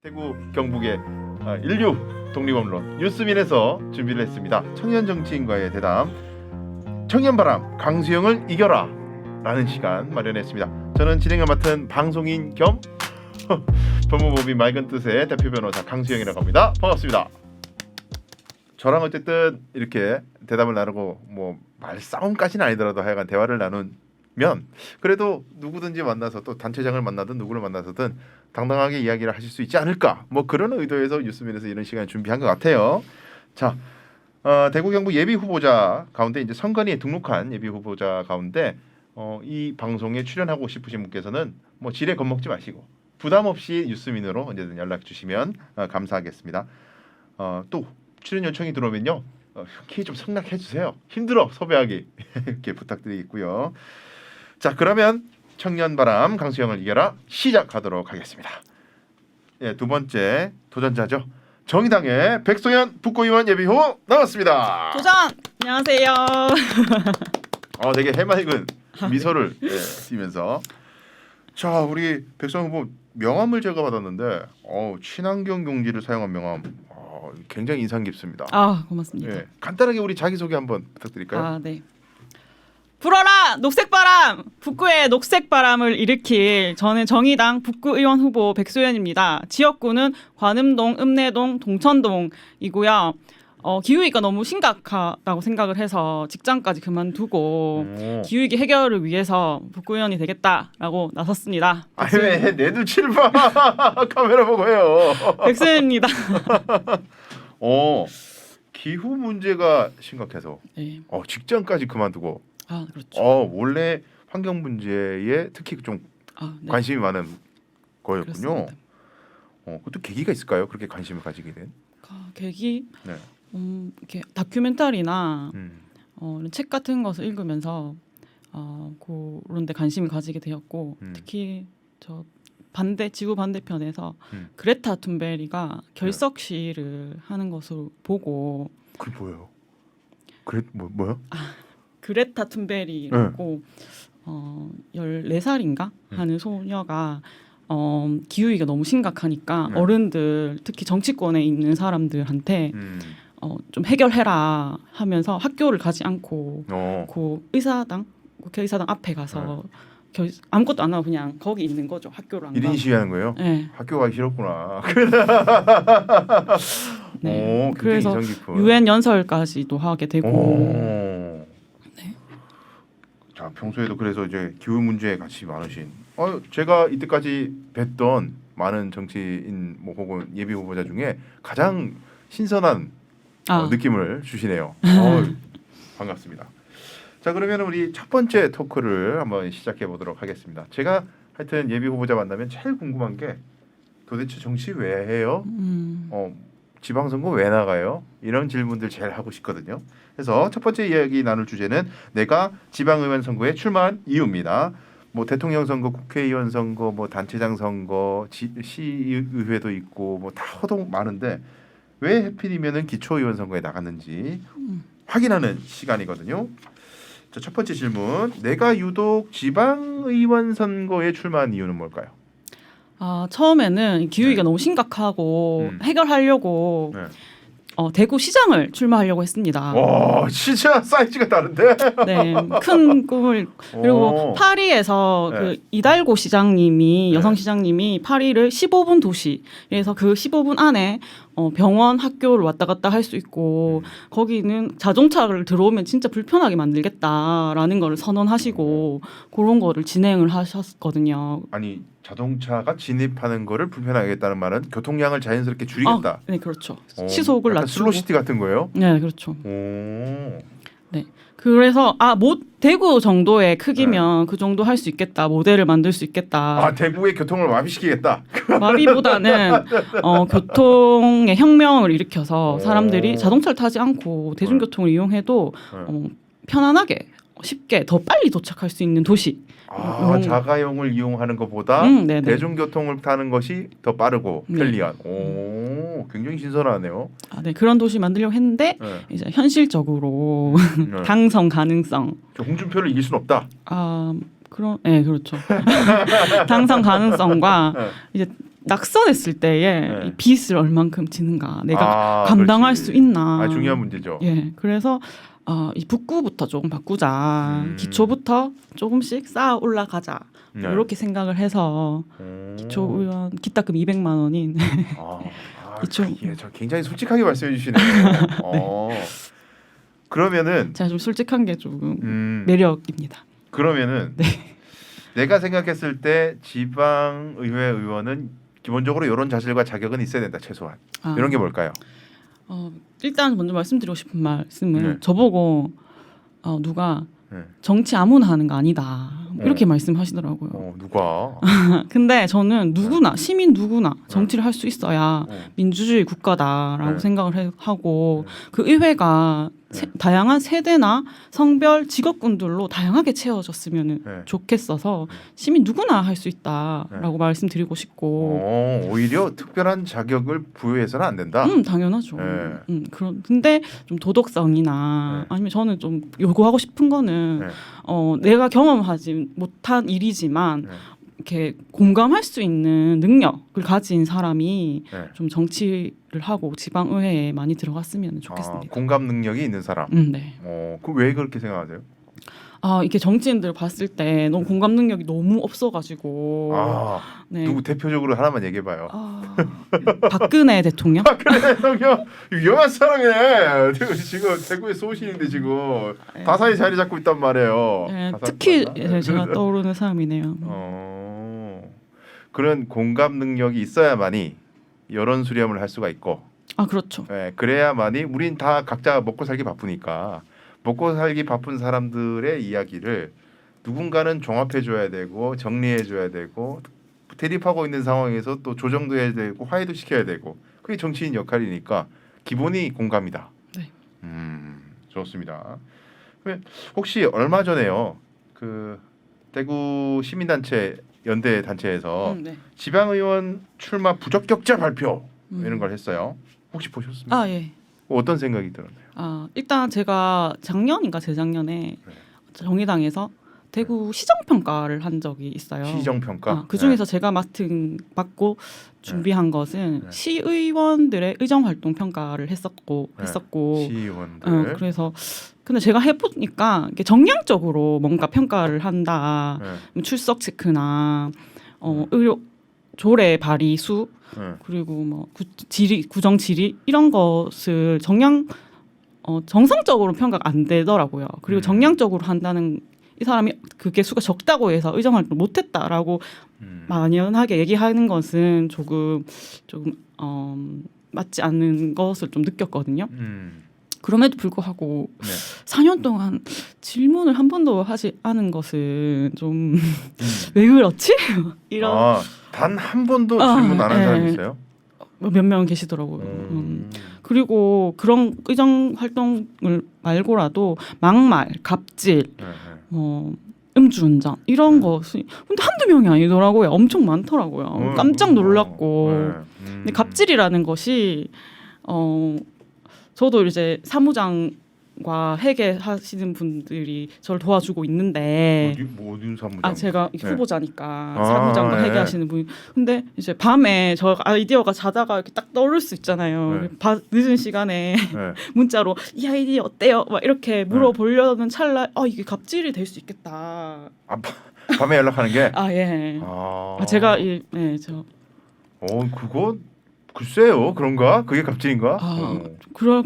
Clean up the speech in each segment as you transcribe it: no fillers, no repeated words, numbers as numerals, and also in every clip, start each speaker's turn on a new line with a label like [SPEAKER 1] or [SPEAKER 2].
[SPEAKER 1] 대구 경북의 인류 독립언론 뉴스민에서 준비를 했습니다. 청년 정치인과의 대담, 청년바람 강수영을 이겨라 라는 시간 마련했습니다. 저는 진행을 맡은 방송인 겸 법무법인 맑은 뜻의 대표 변호사 강수영이라고 합니다. 반갑습니다. 저랑 어쨌든 이렇게 대담을 나누고 뭐 말싸움까지는 아니더라도 하여간 대화를 나누면 그래도 누구든지 만나서 또 단체장을 만나든 누구를 만나서든 당당하게 이야기를 하실 수 있지 않을까, 뭐 그런 의도에서 뉴스민에서 이런 시간을 준비한 것 같아요. 자, 대구 경북 예비 후보자 가운데 이제 선관위에 등록한 예비 후보자 가운데 이 방송에 출연하고 싶으신 분께서는 뭐 지레 겁먹지 마시고 부담 없이 뉴스민으로 언제든 연락 주시면 감사하겠습니다. 또 출연 요청이 들어오면요, 키 좀 승낙해 주세요. 힘들어 섭외하기 이렇게 부탁드리겠고요. 자, 그러면 청년바람 강수영을 이겨라 시작하도록 하겠습니다. 예, 두 번째 도전자죠. 정의당의 백소연 북구의원 예비후보 나왔습니다.
[SPEAKER 2] 도전! 안녕하세요.
[SPEAKER 1] 되게 해맑은 미소를 띄면서 자, 우리 백소연 후보 명함을 제가 받았는데 친환경 용지를 사용한 명함 굉장히 인상 깊습니다.
[SPEAKER 2] 고맙습니다.
[SPEAKER 1] 예, 간단하게 우리 자기소개 한번 부탁드릴까요?
[SPEAKER 2] 네. 불어라 녹색바람! 북구의 녹색바람을 일으킬 저는 정의당 북구의원 후보 백소연입니다. 지역구는 관음동, 읍내동, 동천동이고요. 기후위기가 너무 심각하다고 생각을 해서 직장까지 그만두고 기후위기 해결을 위해서 북구의원이 되겠다라고 나섰습니다.
[SPEAKER 1] 왜 내 눈치를 봐. 카메라 보고 해요.
[SPEAKER 2] 백소연입니다.
[SPEAKER 1] 기후 문제가 심각해서
[SPEAKER 2] 네.
[SPEAKER 1] 직장까지 그만두고
[SPEAKER 2] 그렇죠.
[SPEAKER 1] 원래 환경 문제에 특히 좀
[SPEAKER 2] 네.
[SPEAKER 1] 관심이 많은 거였군요.
[SPEAKER 2] 그렇습니다.
[SPEAKER 1] 그것도 계기가 있을까요? 그렇게 관심을 가지게 된?
[SPEAKER 2] 계기?
[SPEAKER 1] 네.
[SPEAKER 2] 이렇게 다큐멘터리나
[SPEAKER 1] 음.
[SPEAKER 2] 이런 책 같은 것을 읽으면서 그런 데 관심을 가지게 되었고 특히 저 지구 반대편에서 그레타 툰베리가 결석 시위를 하는 것을 보고
[SPEAKER 1] 그게 뭐예요? 뭐요?
[SPEAKER 2] 그레타 툰베리라고 14살인가 하는 소녀가 기후위기가 너무 심각하니까 어른들 특히 정치권에 있는 사람들한테 좀 해결해라 하면서 학교를 가지 않고 국회의사당 앞에 가서 아무것도 안 하고 그냥 거기 있는 거죠. 학교를 안 가고.
[SPEAKER 1] 1인 시위하는 거예요?
[SPEAKER 2] 네.
[SPEAKER 1] 학교 가기 싫었구나.
[SPEAKER 2] 네. 그래서 UN 연설까지도 하게 되고.
[SPEAKER 1] 네. 자, 평소에도 그래서 이제 기후 문제에 관심이 많으신. 제가 이때까지 뵀던 많은 정치인 혹은 예비 후보자 중에 가장 신선한 느낌을 주시네요. 반갑습니다. 자, 그러면 우리 첫 번째 토크를 한번 시작해 보도록 하겠습니다. 제가 하여튼 예비 후보자 만나면 제일 궁금한 게 도대체 정치 왜 해요? 지방선거 왜 나가요? 이런 질문들 제일 하고 싶거든요. 그래서 첫 번째 이야기 나눌 주제는 내가 지방의원 선거에 출마한 이유입니다. 뭐 대통령 선거, 국회의원 선거, 뭐 단체장 선거, 시의회도 있고 뭐 다 허동 많은데 왜 하필이면은 기초의원 선거에 나갔는지 확인하는 시간이거든요. 자, 첫 번째 질문. 내가 유독 지방의원 선거에 출마한 이유는 뭘까요?
[SPEAKER 2] 처음에는 기후위기가 너무 심각하고 해결하려고 대구 시장을 출마하려고 했습니다.
[SPEAKER 1] 와, 진짜 사이즈가 다른데?
[SPEAKER 2] 네, 큰 꿈을. 그리고 파리에서 그 이달고 시장님이 여성 시장님이 파리를 15분 도시. 그래서 그 15분 안에 병원, 학교를 왔다 갔다 할 수 있고 거기는 자동차를 들어오면 진짜 불편하게 만들겠다라는 거를 선언하시고 그런 거를 진행을 하셨거든요.
[SPEAKER 1] 아니, 자동차가 진입하는 거를 불편하게 하겠다는 말은 교통량을 자연스럽게 줄이겠다.
[SPEAKER 2] 네, 그렇죠. 시속을 낮추고.
[SPEAKER 1] 슬로시티 같은 거예요?
[SPEAKER 2] 네, 그렇죠. 네. 그래서 대구 정도의 크기면 그 정도 할 수 있겠다. 모델을 만들 수 있겠다.
[SPEAKER 1] 대구의 교통을 마비시키겠다.
[SPEAKER 2] 마비보다는 교통의 혁명을 일으켜서 사람들이 자동차를 타지 않고 대중교통을 이용해도 편안하게 쉽게 더 빨리 도착할 수 있는 도시.
[SPEAKER 1] 자가용을 이용하는 것보다 대중교통을 타는 것이 더 빠르고 편리한. 굉장히 신선하네요.
[SPEAKER 2] 네, 그런 도시 만들려고 했는데 이제 현실적으로 당선 가능성.
[SPEAKER 1] 홍준표를 이길 수는 없다.
[SPEAKER 2] 그렇죠. 당선 가능성과 이제 낙선했을 때에
[SPEAKER 1] 네.
[SPEAKER 2] 이 빚을 얼만큼 지는가 내가 감당할
[SPEAKER 1] 그렇지.
[SPEAKER 2] 수 있나.
[SPEAKER 1] 중요한 문제죠.
[SPEAKER 2] 예, 그래서 이 북구부터 조금 바꾸자. 기초부터 조금씩 쌓아 올라가자.
[SPEAKER 1] 네.
[SPEAKER 2] 이렇게 생각을 해서 기초 의원 기탁금 200만 원인 기초.
[SPEAKER 1] 예, 저 굉장히 솔직하게 말씀해 주시네요. 그러면은
[SPEAKER 2] 제가 좀 솔직한 게 조금 매력입니다.
[SPEAKER 1] 그러면은
[SPEAKER 2] 네.
[SPEAKER 1] 내가 생각했을 때 지방의회 의원은 기본적으로 이런 자질과 자격은 있어야 된다 최소한. 이런 게 뭘까요?
[SPEAKER 2] 일단 먼저 말씀드리고 싶은 말씀은
[SPEAKER 1] 네.
[SPEAKER 2] 저보고 누가
[SPEAKER 1] 네.
[SPEAKER 2] 정치 아무나 하는 거 아니다 이렇게 말씀하시더라고요.
[SPEAKER 1] 누가?
[SPEAKER 2] 근데 저는 누구나 시민 누구나 정치를 할 수 있어야 민주주의 국가다라고
[SPEAKER 1] 네.
[SPEAKER 2] 생각을 하고 그 의회가 다양한 세대나 성별 직업군들로 다양하게 채워졌으면 좋겠어서 시민 누구나 할 수 있다라고 말씀드리고 싶고
[SPEAKER 1] 오히려 특별한 자격을 부여해서는 안 된다.
[SPEAKER 2] 당연하죠. 근데 좀 도덕성이나 아니면 저는 좀 요구하고 싶은 거는 내가 경험하지 못한 일이지만 이렇게 공감할 수 있는 능력을 가진 사람이 좀 정치를 하고 지방의회에 많이 들어갔으면 좋겠습니다.
[SPEAKER 1] 공감 능력이 있는 사람.
[SPEAKER 2] 네.
[SPEAKER 1] 그 왜 그렇게 생각하세요?
[SPEAKER 2] 이렇게 정치인들 봤을 때 너무 공감 능력이 너무 없어가지고. 네.
[SPEAKER 1] 누구 대표적으로 하나만 얘기해봐요.
[SPEAKER 2] 박근혜 대통령.
[SPEAKER 1] 박근혜 대통령 위험한 사람이네. 지금 대구의 소신인데 지금 다사이 자리 잡고 있단 말이에요.
[SPEAKER 2] 네, 특히 제가 떠오르는 사람이네요.
[SPEAKER 1] 그런 공감 능력이 있어야만이 여론 수렴을 할 수가 있고.
[SPEAKER 2] 그렇죠.
[SPEAKER 1] 그래야만이 우린 다 각자 먹고 살기 바쁘니까 먹고 살기 바쁜 사람들의 이야기를 누군가는 종합해줘야 되고 정리해줘야 되고 대립하고 있는 상황에서 또 조정도 해야 되고 화해도 시켜야 되고 그게 정치인 역할이니까 기본이 공감이다.
[SPEAKER 2] 네.
[SPEAKER 1] 좋습니다. 그러면 혹시 얼마 전에요 그 대구 시민단체 연대 단체에서 지방의원 출마 부적격자 발표 이런 걸 했어요. 혹시 보셨습니까?
[SPEAKER 2] 예.
[SPEAKER 1] 어떤 생각이 들었나요?
[SPEAKER 2] 일단 제가 작년인가 재작년에 정의당에서 대구 시정 평가를 한 적이 있어요.
[SPEAKER 1] 시정 평가.
[SPEAKER 2] 그 중에서 제가 맡고 준비한 것은 시의원들의 의정 활동 평가를 했었고.
[SPEAKER 1] 시의원들.
[SPEAKER 2] 그래서 근데 제가 해보니까 이게 정량적으로 뭔가 평가를 한다. 출석 체크나 의료 조례 발의 수 그리고 뭐 구정 질의 이런 것을 정상적으로 평가가 안 되더라고요. 그리고 정량적으로 한다는 이 사람이 그게 수가 적다고 해서 의정활동을 못했다라고 만연하게 얘기하는 것은 조금 맞지 않는 것을 좀 느꼈거든요. 그럼에도 불구하고 4년 동안 질문을 한 번도 하지 않은 것은 좀 왜 그렇지? 이런
[SPEAKER 1] 단 한 번도 질문 안 한 사람이 있어요?
[SPEAKER 2] 몇 명 계시더라고요. 그리고 그런 의정 활동을 말고라도 막말, 갑질, 음주운전 이런 것이 근데 한두 명이 아니더라고요. 엄청 많더라고요. 깜짝 놀랐고. 근데 갑질이라는 것이 저도 이제 사무장과 회계하시는 분들이 저를 도와주고 있는데
[SPEAKER 1] 어디 사무장?
[SPEAKER 2] 제가 후보자니까 사무장과 회계하시는 분이 근데 이제 밤에 저 아이디어가 자다가 이렇게 딱 떠오를 수 있잖아요. 늦은 시간에 문자로 이 아이디어 어때요? 막 이렇게 물어보려는 찰나 이게 갑질이 될 수 있겠다.
[SPEAKER 1] 밤에 연락하는 게?
[SPEAKER 2] 예. 제가
[SPEAKER 1] 그거 글쎄요 그런가? 그게 갑질인가?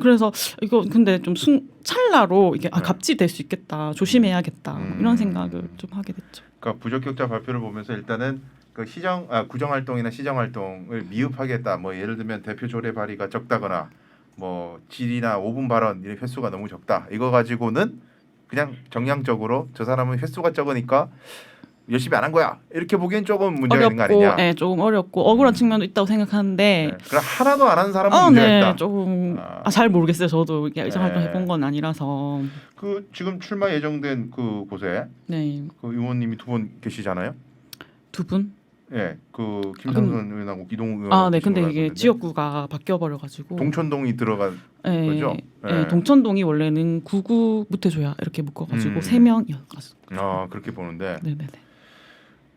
[SPEAKER 2] 그래서 이거 근데 좀 찰나로 이게 갑질 될 수 있겠다 조심해야겠다 이런 생각을 좀 하게 됐죠.
[SPEAKER 1] 그러니까 부적격자 발표를 보면서 일단은 그 구정 활동이나 시정 활동을 미흡하겠다. 뭐 예를 들면 대표 조례 발의가 적다거나 뭐 질의나 5분 발언 이런 횟수가 너무 적다. 이거 가지고는 그냥 정량적으로 저 사람은 횟수가 적으니까 열심히 안 한 거야 이렇게 보기엔 조금 문제가 있는 거 아니냐?
[SPEAKER 2] 네, 조금 어렵고 억울한 측면도 있다고 생각하는데
[SPEAKER 1] 그럼 하나도 안 한 사람은 문제가 있다.
[SPEAKER 2] 조금 잘 모르겠어요. 저도 의정 활동 해본 건 아니라서.
[SPEAKER 1] 그 지금 출마 예정된 그 곳에 그 의원님이 2분 계시잖아요.
[SPEAKER 2] 2분?
[SPEAKER 1] 그 김상선 의원하고 이동욱 의원.
[SPEAKER 2] 네, 근데 이게 지역구가 바뀌어 버려가지고.
[SPEAKER 1] 동천동이 들어간 거죠?
[SPEAKER 2] 동천동이 원래는 9구 무태조야 이렇게 묶어가지고 3명이었어요.
[SPEAKER 1] 그렇게 보는데.
[SPEAKER 2] 네네네.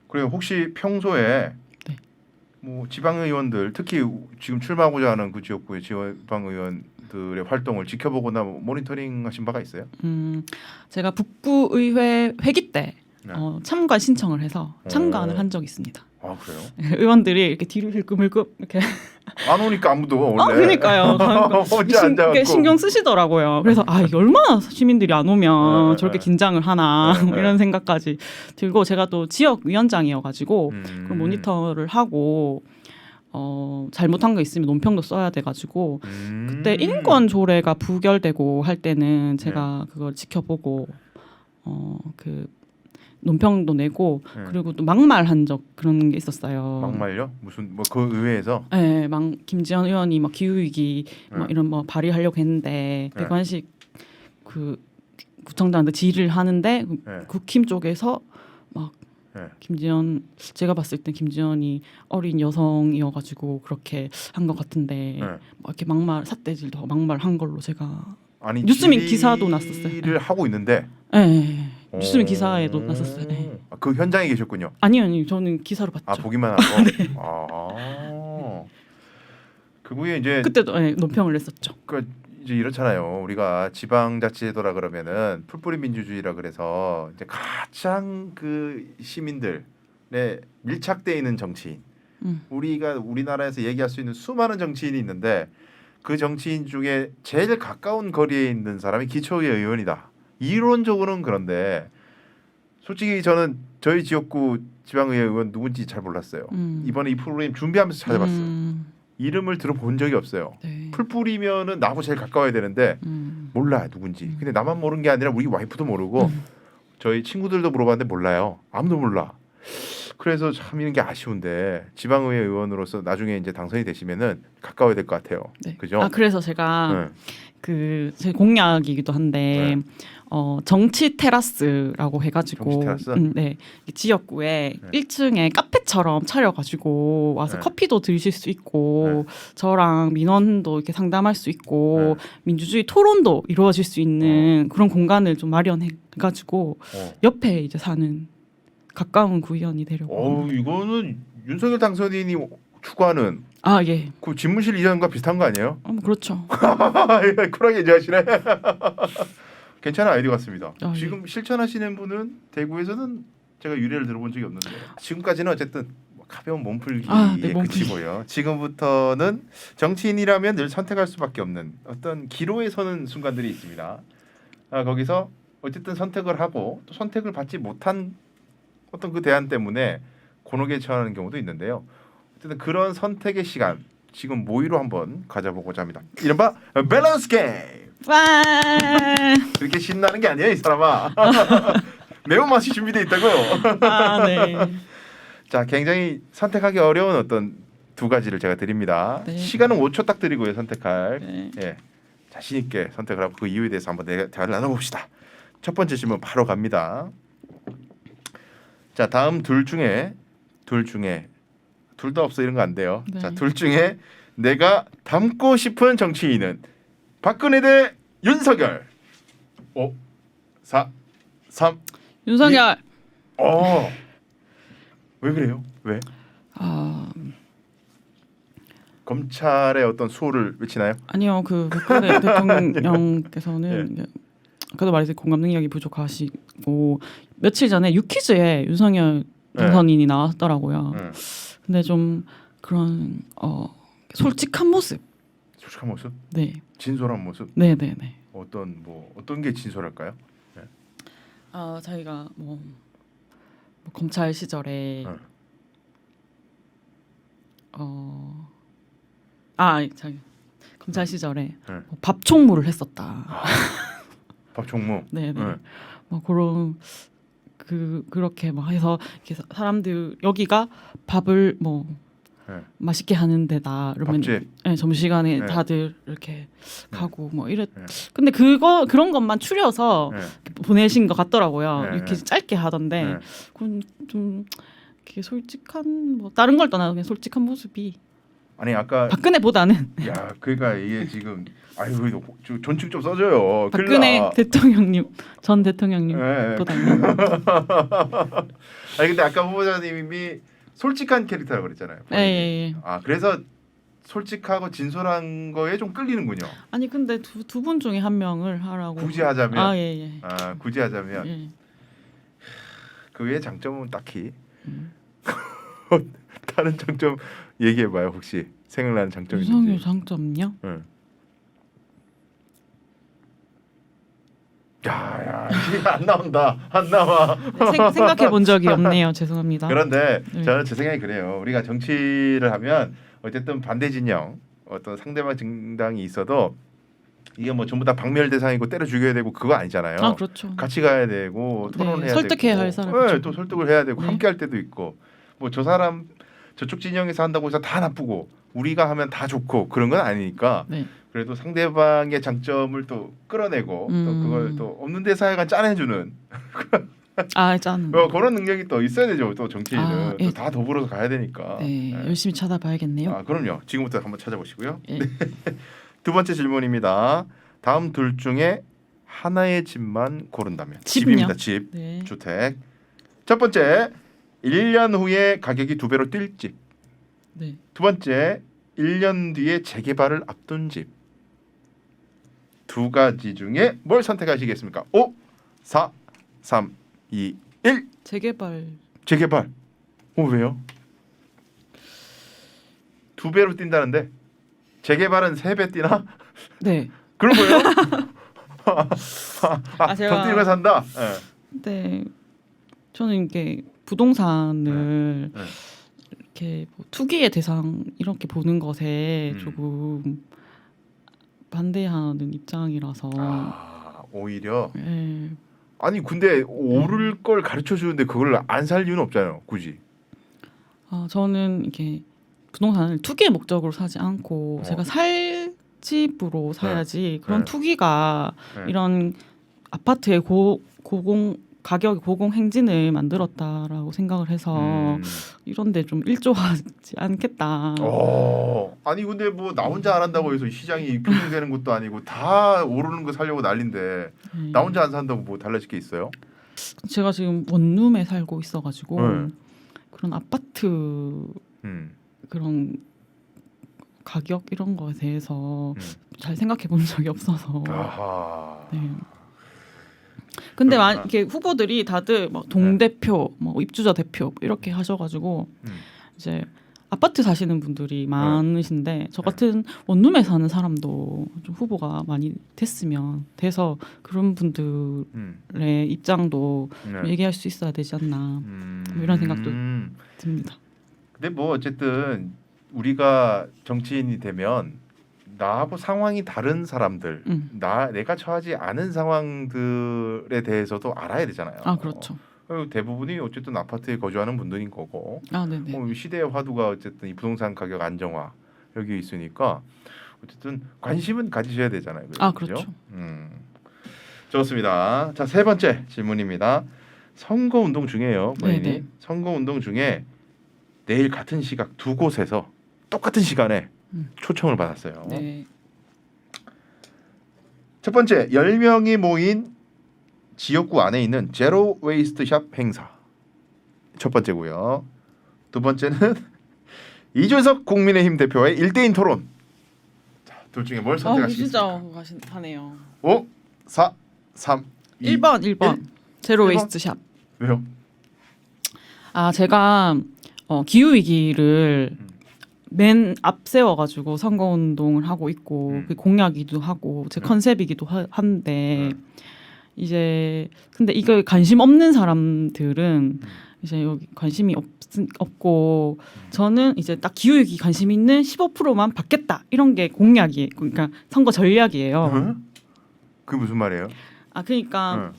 [SPEAKER 1] 그리고 혹시 평소에 뭐 지방 의원들 특히 지금 출마하고자 하는 그 지역구의 지방 의원들의 활동을 지켜보거나 모니터링하신 바가 있어요?
[SPEAKER 2] 제가 북부 의회 회기 때
[SPEAKER 1] 네.
[SPEAKER 2] 참관 신청을 해서 참관을 한 적이 있습니다.
[SPEAKER 1] 아 그래요?
[SPEAKER 2] 의원들이 이렇게 뒤로 힐끔힐끔 이렇게
[SPEAKER 1] 안 오니까 아무도 원래.
[SPEAKER 2] 그러니까요.
[SPEAKER 1] 혼자 앉아갖고.
[SPEAKER 2] 신경 쓰시더라고요. 그래서 이게 얼마나 시민들이 안 오면 저렇게 긴장을 하나 이런 생각까지 들고 제가 또 지역 위원장이어가지고 그 모니터를 하고 잘못한 거 있으면 논평도 써야 돼가지고 그때 인권 조례가 부결되고 할 때는 제가 그걸 지켜보고 그 논평도 내고 그리고 또 막말한 적 그런 게 있었어요.
[SPEAKER 1] 막말요? 무슨 뭐 그 의회에서?
[SPEAKER 2] 네, 김지현 의원이 막 기후위기 막 이런 뭐 발의하려고 했는데 백관식 그 구청장한테 질의를 하는데 국힘 쪽에서 막 김지현 제가 봤을 땐 김지현이 어린 여성이어가지고 그렇게 한 것 같은데 막 이렇게 막말 삿대질도 막말한 걸로 제가
[SPEAKER 1] 아니
[SPEAKER 2] 뉴스민 기사도 났었어요.
[SPEAKER 1] 질의를 하고 있는데.
[SPEAKER 2] 네. 뉴스민 기사에도 났었어요. 네.
[SPEAKER 1] 그 현장에 계셨군요.
[SPEAKER 2] 아니요, 저는 기사로 봤죠.
[SPEAKER 1] 아 보기만 하고. 네. 그 후에 이제
[SPEAKER 2] 그때도 논평을 냈었죠.
[SPEAKER 1] 그 이제 이렇잖아요. 우리가 지방자치제도라 그러면은 풀뿌리 민주주의라 그래서 이제 가장 그 시민들에 밀착돼 있는 정치인. 우리가 우리나라에서 얘기할 수 있는 수많은 정치인이 있는데 그 정치인 중에 제일 가까운 거리에 있는 사람이 기초의회 의원이다. 이론적으로는 그런데 솔직히 저는 저희 지역구 지방의회 의원 누군지 잘 몰랐어요. 이번에 이 프로그램 준비하면서 찾아봤어요. 이름을 들어본 적이 없어요.
[SPEAKER 2] 네.
[SPEAKER 1] 풀뿌리면은 나하고 제일 가까워야 되는데 몰라 누군지. 근데 나만 모르는 게 아니라 우리 와이프도 모르고 저희 친구들도 물어봤는데 몰라요. 아무도 몰라. 그래서 참 이런 게 아쉬운데 지방의회 의원으로서 나중에 이제 당선이 되시면은 가까워야 될 것 같아요.
[SPEAKER 2] 네.
[SPEAKER 1] 그죠?
[SPEAKER 2] 그래서 제가 제 공약이기도 한데 정치 테라스라고 해가지고
[SPEAKER 1] 정치 테라스?
[SPEAKER 2] 네 지역구에 1층에 카페처럼 차려가지고 와서 커피도 드실 수 있고 저랑 민원도 이렇게 상담할 수 있고 민주주의 토론도 이루어질 수 있는 그런 공간을 좀 마련해가지고 옆에 이제 사는 가까운 구의원이 되려고.
[SPEAKER 1] 이거는 윤석열 당선인이 추구하는
[SPEAKER 2] 예.
[SPEAKER 1] 그 집무실 이전과 비슷한 거 아니에요?
[SPEAKER 2] 그렇죠.
[SPEAKER 1] 쿨하게 얘기하시네. 괜찮은 아이디어 같습니다.
[SPEAKER 2] 예.
[SPEAKER 1] 지금 실천하시는 분은 대구에서는 제가 유래를 들어본 적이 없는데 지금까지는 어쨌든 가벼운 몸풀기에
[SPEAKER 2] 네, 몸풀기.
[SPEAKER 1] 그치고요. 지금부터는 정치인이라면 늘 선택할 수밖에 없는 어떤 기로에 서는 순간들이 있습니다. 거기서 어쨌든 선택을 하고 또 선택을 받지 못한 어떤 그 대안 때문에 곤혹에 처하는 경우도 있는데요. 어쨌든 그런 선택의 시간 지금 모의로 한번 가져보고자 합니다. 이른바 밸런스 게임.
[SPEAKER 2] 와.
[SPEAKER 1] 그렇게 신나는 게 아니에요, 이 사람아. 매운맛이 준비되어 있다고요.
[SPEAKER 2] 네.
[SPEAKER 1] 자, 굉장히 선택하기 어려운 어떤 두 가지를 제가 드립니다.
[SPEAKER 2] 네.
[SPEAKER 1] 시간은 5초 딱 드리고요, 선택할.
[SPEAKER 2] 네.
[SPEAKER 1] 예, 자신 있게 선택을 하고 그 이유에 대해서 한번 대화를 나눠봅시다. 첫 번째 질문 바로 갑니다. 자, 다음 둘 중에 둘 다 없어 이런 거 안 돼요.
[SPEAKER 2] 네.
[SPEAKER 1] 자, 둘 중에 내가 닮고 싶은 정치인은 박근혜 대 윤석열. 5, 4, 3.
[SPEAKER 2] 윤석열.
[SPEAKER 1] 왜 그래요? 왜?
[SPEAKER 2] 아
[SPEAKER 1] 검찰의 어떤 수호를 외치나요?
[SPEAKER 2] 아니요 그 박근혜 대통령께서는 아까도 말했듯이 공감 능력이 부족하시고 며칠 전에 유퀴즈에 윤석열 당선인이 나왔더라고요. 근데 좀 그런 솔직한 모습.
[SPEAKER 1] 솔직한 모습?
[SPEAKER 2] 네.
[SPEAKER 1] 진솔한 모습?
[SPEAKER 2] 네네네.
[SPEAKER 1] 어떤 게 진솔할까요? 네.
[SPEAKER 2] 자기가 뭐 검찰 시절에 자기 검찰 시절에 뭐 밥총무를 했었다.
[SPEAKER 1] 밥총무.
[SPEAKER 2] 네네. 뭐 그런 그렇게 막 해서 이렇게 사람들 여기가 밥을 뭐 맛있게 하는 데다 그러면 점심시간에 다들 이렇게 가고 뭐 이랬. 근데 그런 것만 추려서 보내신 것 같더라고요. 이렇게 짧게 하던데 그건 좀 이렇게 솔직한 뭐 다른 걸 떠나서 그냥 솔직한 모습이
[SPEAKER 1] 아니 아까
[SPEAKER 2] 박근혜보다는
[SPEAKER 1] 야 그러니까 이게 지금 아유 존칭 좀 써줘요.
[SPEAKER 2] 박근혜 대통령님 전 대통령님 보다는
[SPEAKER 1] 아니 근데 아까 후보자님이 솔직한 캐릭터라고 그랬잖아요.
[SPEAKER 2] 예, 예.
[SPEAKER 1] 아 그래서 솔직하고 진솔한 거에 좀 끌리는군요.
[SPEAKER 2] 아니 근데 두 분 중에 한 명을 하라고.
[SPEAKER 1] 굳이 하자면
[SPEAKER 2] 아 예.
[SPEAKER 1] 굳이 하자면
[SPEAKER 2] 예.
[SPEAKER 1] 그 외의 장점은 딱히 다른 장점 얘기해봐요. 혹시 생각나는 장점이
[SPEAKER 2] 유성효
[SPEAKER 1] 있는지.
[SPEAKER 2] 장점요?
[SPEAKER 1] 응. 야, 이게 안 나온다. 안 나와.
[SPEAKER 2] 생각해 본 적이 없네요. 죄송합니다.
[SPEAKER 1] 그런데
[SPEAKER 2] 네.
[SPEAKER 1] 저는 제 생각이 그래요. 우리가 정치를 하면 어쨌든 반대 진영, 어떤 상대방 정당이 있어도 이게 뭐 전부 다 박멸 대상이고 때려 죽여야 되고 그거 아니잖아요.
[SPEAKER 2] 아 그렇죠.
[SPEAKER 1] 같이 가야 되고 토론해야 되고
[SPEAKER 2] 설득해야 할 사람.
[SPEAKER 1] 네, 또 설득을 해야 되고
[SPEAKER 2] 네.
[SPEAKER 1] 함께 할 때도 있고 뭐 저 사람 저쪽 진영에서 한다고 해서 다 나쁘고 우리가 하면 다 좋고 그런 건 아니니까
[SPEAKER 2] 네.
[SPEAKER 1] 그래도 상대방의 장점을 또 끌어내고 또 그걸 또 없는 데서 약간 짜내주는
[SPEAKER 2] 아 짠.
[SPEAKER 1] 그런 능력이 또 있어야 되죠. 또 정치인은
[SPEAKER 2] 예.
[SPEAKER 1] 또 다 더불어서 가야 되니까.
[SPEAKER 2] 네, 열심히 찾아봐야겠네요.
[SPEAKER 1] 아 그럼요. 지금부터 한번 찾아보시고요.
[SPEAKER 2] 예.
[SPEAKER 1] 두 번째 질문입니다. 다음 둘 중에 하나의 집만 고른다면
[SPEAKER 2] 집요?
[SPEAKER 1] 집입니다. 집,
[SPEAKER 2] 네.
[SPEAKER 1] 주택. 첫 번째 1년 후에 가격이 2배로 뛸 집.
[SPEAKER 2] 네.
[SPEAKER 1] 두 번째 1년 뒤에 재개발을 앞둔 집. 두 가지 중에 뭘 선택하시겠습니까? 5, 4, 3, 2, 1.
[SPEAKER 2] 재개발.
[SPEAKER 1] 재개발. 왜요? 2배로 뛴다는데 재개발은 3배 뛰나?
[SPEAKER 2] 네.
[SPEAKER 1] 그런 거예요?
[SPEAKER 2] 제가-
[SPEAKER 1] 더 뛰는 거 산다. 네.
[SPEAKER 2] 네. 저는 이게 부동산을
[SPEAKER 1] 네.
[SPEAKER 2] 이렇게 뭐 투기의 대상 이렇게 보는 것에 조금 반대하는 입장이라서.
[SPEAKER 1] 오히려
[SPEAKER 2] 예.
[SPEAKER 1] 아니 근데 오를 걸 가르쳐 주는데 그걸 안 살 이유는 없잖아요. 굳이.
[SPEAKER 2] 저는 이게 부동산을 투기의 목적으로 사지 않고 제가 살 집으로 사야지 그런
[SPEAKER 1] 네.
[SPEAKER 2] 투기가
[SPEAKER 1] 네.
[SPEAKER 2] 이런 아파트의 고공 가격 고공 행진을 만들었다라고 생각을 해서 이런데 좀 일조하지 않겠다.
[SPEAKER 1] 아니 근데 뭐 나 혼자 안 한다고 해서 시장이 균형되는 것도 아니고 다 오르는 거 살려고 난린데 나 혼자 안 산다고 뭐 달라질 게 있어요?
[SPEAKER 2] 제가 지금 원룸에 살고 있어가지고
[SPEAKER 1] 네.
[SPEAKER 2] 그런 아파트 그런 가격 이런 거에 대해서 잘 생각해 본 적이 없어서.
[SPEAKER 1] 아하.
[SPEAKER 2] 네. 근데
[SPEAKER 1] 그렇구나.
[SPEAKER 2] 이렇게 후보들이 다들 뭐 동대표, 뭐 입주자 대표 이렇게 하셔가지고 이제 아파트 사시는 분들이 많으신데 저 같은 원룸에 사는 사람도 좀 후보가 많이 됐으면 돼서 그런 분들의 입장도 좀 얘기할 수 있어야 되지 않나 뭐 이런 생각도 듭니다.
[SPEAKER 1] 근데 뭐 어쨌든 우리가 정치인이 되면 나하고 상황이 다른 사람들, 내가 처하지 않은 상황들에 대해서도 알아야 되잖아요.
[SPEAKER 2] 아 그렇죠.
[SPEAKER 1] 대부분이 어쨌든 아파트에 거주하는 분들인 거고,
[SPEAKER 2] 아 네네.
[SPEAKER 1] 시대의 화두가 어쨌든 이 부동산 가격 안정화 여기 있으니까 어쨌든 관심은 가지셔야 되잖아요.
[SPEAKER 2] 아 그렇죠.
[SPEAKER 1] 좋습니다. 자, 세 번째 질문입니다. 선거 운동 중에요, 본인이.
[SPEAKER 2] 네네.
[SPEAKER 1] 선거 운동 중에 내일 같은 시각 두 곳에서 똑같은 시간에 초청을 받았어요.
[SPEAKER 2] 네.
[SPEAKER 1] 첫 번째 10명이 모인 지역구 안에 있는 제로 웨이스트 샵 행사. 첫 번째고요. 두 번째는 이준석 국민의힘 대표의 1대1 토론. 자, 둘 중에 뭘 선택하시겠습니까?
[SPEAKER 2] 진짜 하네요.
[SPEAKER 1] 5, 4, 3, 2,
[SPEAKER 2] 1번 제로
[SPEAKER 1] 1번?
[SPEAKER 2] 웨이스트 샵.
[SPEAKER 1] 왜요?
[SPEAKER 2] 제가 기후 위기를 맨 앞세워가지고 선거운동을 하고 있고 그 공약이기도 하고 제 컨셉이기도 한데 이제 근데 이거 관심 없는 사람들은 이제 여기 관심이 없고 저는 이제 딱 기후 위기 관심 있는 15%만 받겠다 이런 게 공약이에요. 그러니까 선거 전략이에요.
[SPEAKER 1] 그게 무슨 말이에요?
[SPEAKER 2] 그러니까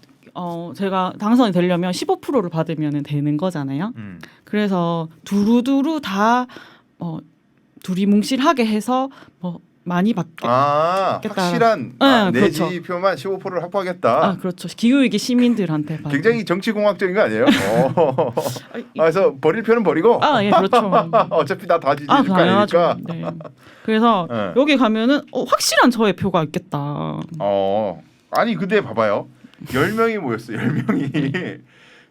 [SPEAKER 2] 제가 당선이 되려면 15%를 받으면 되는 거잖아요. 그래서 두루두루 다 두리뭉실하게 해서 많이 받겠다.
[SPEAKER 1] 확실한 내지표만 15%를 확보하겠다.
[SPEAKER 2] 그렇죠. 기후위기 시민들한테
[SPEAKER 1] 굉장히 정치공학적인 거 아니에요? 그래서 버릴 표는 버리고.
[SPEAKER 2] 예, 그렇죠.
[SPEAKER 1] 어차피 다 지지일 거 아니니까.
[SPEAKER 2] 네. 그래서 여기 가면은 확실한 저의 표가 있겠다.
[SPEAKER 1] 아니 근데 봐봐요. 10명이 모였어. 10명이.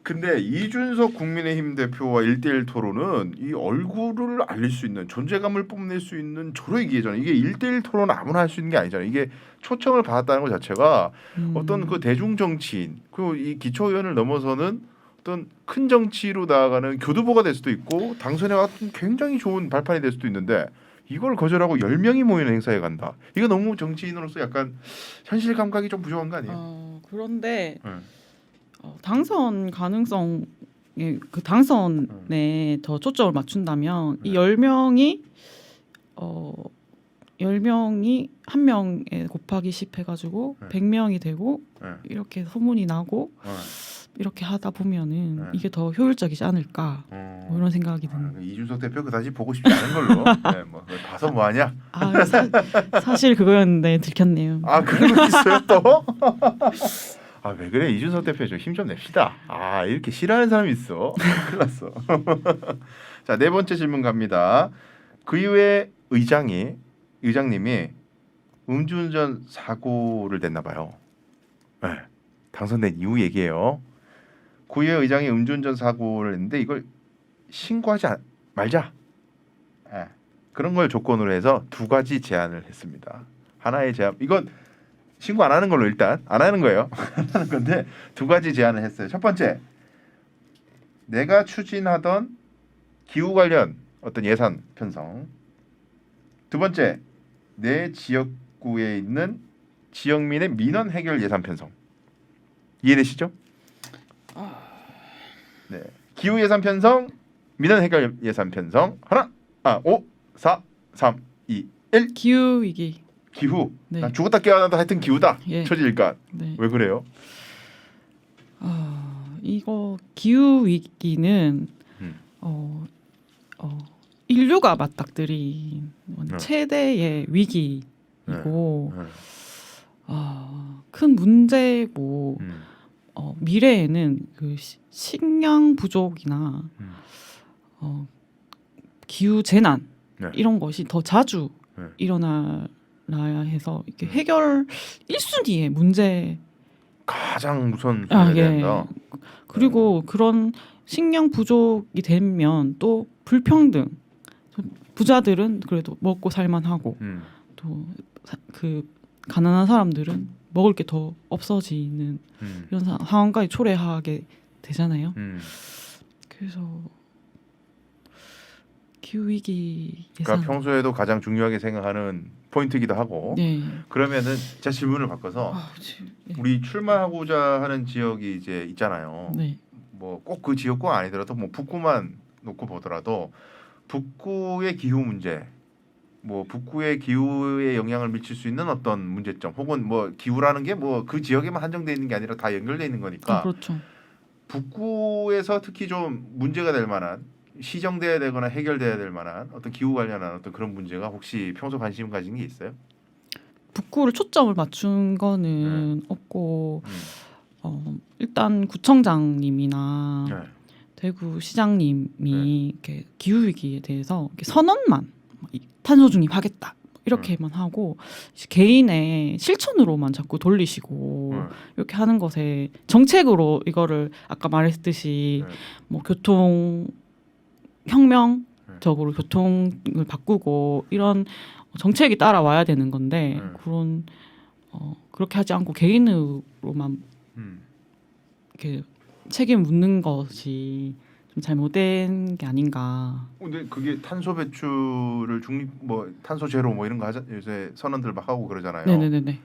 [SPEAKER 1] 근데 이준석 국민의힘 대표와 1대1 토론은 이 얼굴을 알릴 수 있는 존재감을 뽐낼 수 있는 저로의 기회잖아요. 이게 1대1 토론 아무나 할 수 있는 게 아니잖아요. 이게 초청을 받았다는 것 자체가 어떤 그 대중 정치인 그리고 이 기초의원을 넘어서는 어떤 큰 정치로 나아가는 교두보가 될 수도 있고 당선에 왔던 굉장히 좋은 발판이 될 수도 있는데 이걸 거절하고 10명이 모이는 행사에 간다. 이거 너무 정치인으로서 약간 현실 감각이 좀 부족한 거 아니에요?
[SPEAKER 2] 그런데
[SPEAKER 1] 네.
[SPEAKER 2] 당선 가능성에 그 당선에 더 초점을 맞춘다면
[SPEAKER 1] 네.
[SPEAKER 2] 이 10명이 10명이 한 명에 곱하기 10 해가지고
[SPEAKER 1] 네.
[SPEAKER 2] 100명이 되고
[SPEAKER 1] 네.
[SPEAKER 2] 이렇게 소문이 나고
[SPEAKER 1] 네.
[SPEAKER 2] 이렇게 하다 보면은
[SPEAKER 1] 네.
[SPEAKER 2] 이게 더 효율적이지 않을까 뭐 이런 생각이 드는.
[SPEAKER 1] 이준석 대표 그다지 보고 싶지 않은 걸로. 네, 뭐 봐서 뭐하냐?
[SPEAKER 2] 사실 그거였는데 들켰네요.
[SPEAKER 1] 아 그런 거 있어요 또? 아 왜 그래 이준석 대표 좀 힘 좀 냅시다. 아 이렇게 싫어하는 사람이 있어. 큰일 났어. 자, 네 번째 질문 갑니다. 그 이후에 의장님이 음주운전 사고를 냈나 봐요. 네, 당선된 이후 얘기예요. 구의회 의장이 음주운전 사고를 했는데 이걸 신고하지 말자. 네, 그런 걸 조건으로 해서 두 가지 제안을 했습니다. 하나의 제안, 이건 신고 안 하는 걸로 일단 안 하는 거예요. 하는 건데 두 가지 제안을 했어요. 첫 번째, 내가 추진하던 기후 관련 어떤 예산 편성. 두 번째, 내 지역구에 있는 지역민의 민원 해결 예산 편성. 이해되시죠? 네, 기후 예산 편성, 민원 해결 예산 편성. 하나, 5, 4, 3, 2, 1.
[SPEAKER 2] 기후 위기.
[SPEAKER 1] 기후.
[SPEAKER 2] 네.
[SPEAKER 1] 난 죽었다 깨어난다 하여튼 기후다.
[SPEAKER 2] 예.
[SPEAKER 1] 처질일까?
[SPEAKER 2] 네.
[SPEAKER 1] 왜 그래요?
[SPEAKER 2] 이거 기후 위기는
[SPEAKER 1] 음.
[SPEAKER 2] 인류가 맞닥뜨린 최대의 위기이고 큰 문제고 미래에는 그 식량 부족이나 기후 재난
[SPEAKER 1] 네.
[SPEAKER 2] 이런 것이 더 자주
[SPEAKER 1] 네.
[SPEAKER 2] 일어나야 해서 이렇게 해결 1순위의 문제.
[SPEAKER 1] 가장 우선 해야 된다.
[SPEAKER 2] 그리고 그런 식량 부족이 되면 또 불평등. 부자들은 그래도 먹고 살만하고 또 그 가난한 사람들은 먹을 게 더 없어지는 이런 상황까지 초래하게 되잖아요. 그래서 기후 위기 예산.
[SPEAKER 1] 그러니까 평소에도 가장 중요하게 생각하는 포인트이기도 하고.
[SPEAKER 2] 네.
[SPEAKER 1] 그러면은 제가 질문을 바꿔서
[SPEAKER 2] 네.
[SPEAKER 1] 우리 출마하고자 하는 지역이 이제 있잖아요.
[SPEAKER 2] 네.
[SPEAKER 1] 뭐 꼭 그 지역구가 아니더라도 뭐 북구만 놓고 보더라도 북구의 기후 문제, 뭐 북구의 기후에 영향을 미칠 수 있는 어떤 문제점, 혹은 뭐 기후라는 게 뭐 그 지역에만 한정돼 있는 게 아니라 다 연결돼 있는 거니까.
[SPEAKER 2] 그렇죠.
[SPEAKER 1] 북구에서 특히 좀 문제가 될 만한, 시정돼야 되거나 해결돼야 될 만한 어떤 기후 관련한 어떤 그런 문제가 혹시 평소 관심 가진 게 있어요?
[SPEAKER 2] 북구를 초점을 맞춘 거는 없고 일단 구청장님이나
[SPEAKER 1] 네.
[SPEAKER 2] 대구시장님이 이렇게 기후 위기에 대해서 이렇게 선언만 탄소 중립하겠다 이렇게만 하고 개인의 실천으로만 자꾸 돌리시고 이렇게 하는 것에 정책으로 이거를 아까 말했듯이 뭐 교통 혁명적으로 교통을 바꾸고 이런 정책이 따라와야 되는 건데 그런 그렇게 하지 않고 개인으로만 이렇게 책임 묻는 것이 좀 잘못된 게 아닌가.
[SPEAKER 1] 근데 그게 탄소 배출을 중립 뭐 탄소 제로 뭐 이런 거 하자 요새 선언들 막 하고 그러잖아요.
[SPEAKER 2] 네네네.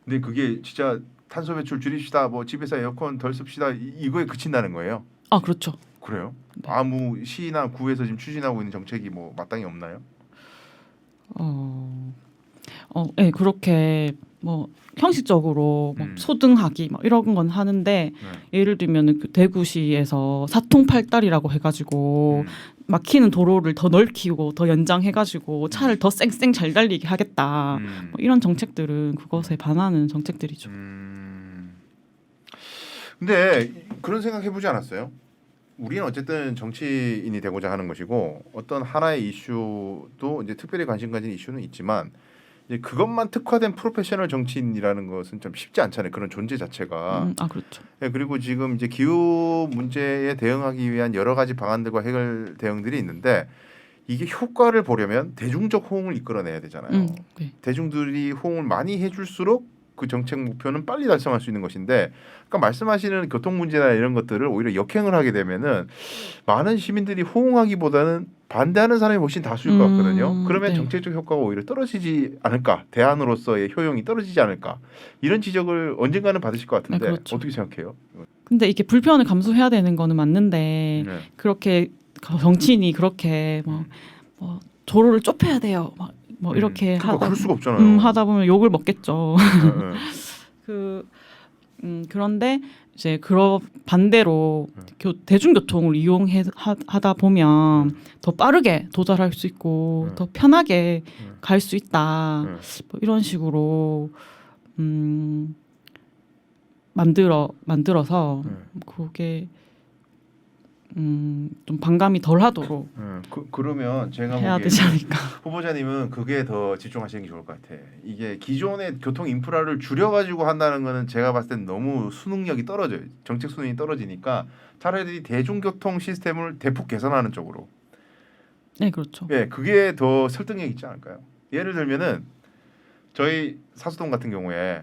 [SPEAKER 1] 근데 그게 진짜 탄소 배출 줄입시다, 뭐 집에서 에어컨 덜 씁시다 이거에 그친다는 거예요.
[SPEAKER 2] 아 그렇죠.
[SPEAKER 1] 그래요?
[SPEAKER 2] 네.
[SPEAKER 1] 아무 시나 구에서 지금 추진하고 있는 정책이 뭐 마땅히 없나요?
[SPEAKER 2] 네, 그렇게 뭐 형식적으로 뭐 소등하기 뭐 이런 건 하는데 예를 들면은 그 대구시에서 사통팔달이라고 해가지고 막히는 도로를 더 넓히고 더 연장해가지고 차를 더 쌩쌩 잘 달리게 하겠다. 뭐 이런 정책들은 그것에 반하는 정책들이죠.
[SPEAKER 1] 근데 그런 생각 해보지 않았어요? 우리는 어쨌든 정치인이 되고자 하는 것이고 어떤 하나의 이슈도 이제 특별히 관심 가진 이슈는 있지만 이제 그것만 특화된 프로페셔널 정치인이라는 것은 좀 쉽지 않잖아요. 그런 존재 자체가.
[SPEAKER 2] 그렇죠.
[SPEAKER 1] 예, 그리고 지금 이제 기후 문제에 대응하기 위한 여러 가지 방안들과 해결 대응들이 있는데 이게 효과를 보려면 대중적 호응을 이끌어내야 되잖아요.
[SPEAKER 2] 네.
[SPEAKER 1] 대중들이 호응을 많이 해줄수록 그 정책 목표는 빨리 달성할 수 있는 것인데, 그러니까 말씀하시는 교통 문제나 이런 것들을 오히려 역행을 하게 되면은 많은 시민들이 호응하기보다는 반대하는 사람이 훨씬 다수일 것 같거든요. 그러면
[SPEAKER 2] 네.
[SPEAKER 1] 정책적 효과가 오히려 떨어지지 않을까, 대안으로서의 효용이 떨어지지 않을까, 이런 지적을 언젠가는 받으실 것 같은데
[SPEAKER 2] 네, 그렇죠.
[SPEAKER 1] 어떻게 생각해요?
[SPEAKER 2] 근데 이게 불편을 감수해야 되는 거는 맞는데
[SPEAKER 1] 네.
[SPEAKER 2] 그렇게 정치인이 그렇게 뭐 도로를 좁혀야 돼요. 뭐 이렇게
[SPEAKER 1] 그러니까
[SPEAKER 2] 하다
[SPEAKER 1] 그럴 수가 없잖아요.
[SPEAKER 2] 하다 보면 욕을 먹겠죠.
[SPEAKER 1] 네,
[SPEAKER 2] 그런데 이제 반대로 대중교통을 이용하다 보면 더 빠르게 도달할 수 있고 더 편하게 갈 수 있다. 뭐 이런 식으로 만들어서 그게 좀 반감이 덜하도록
[SPEAKER 1] 그러면 제가
[SPEAKER 2] 해야
[SPEAKER 1] 보기에는
[SPEAKER 2] 되지 않을까.
[SPEAKER 1] 후보자님은 그게 더 집중하시는 게 좋을 것 같아. 이게 기존의 교통 인프라를 줄여가지고 한다는 거는 제가 봤을 땐 너무 수능력이 떨어져요. 정책 수능이 떨어지니까 차라리 대중교통 시스템을 대폭 개선하는 쪽으로.
[SPEAKER 2] 네, 그렇죠.
[SPEAKER 1] 예, 그게 더 설득력 있지 않을까요? 예를 들면은 저희 사수동 같은 경우에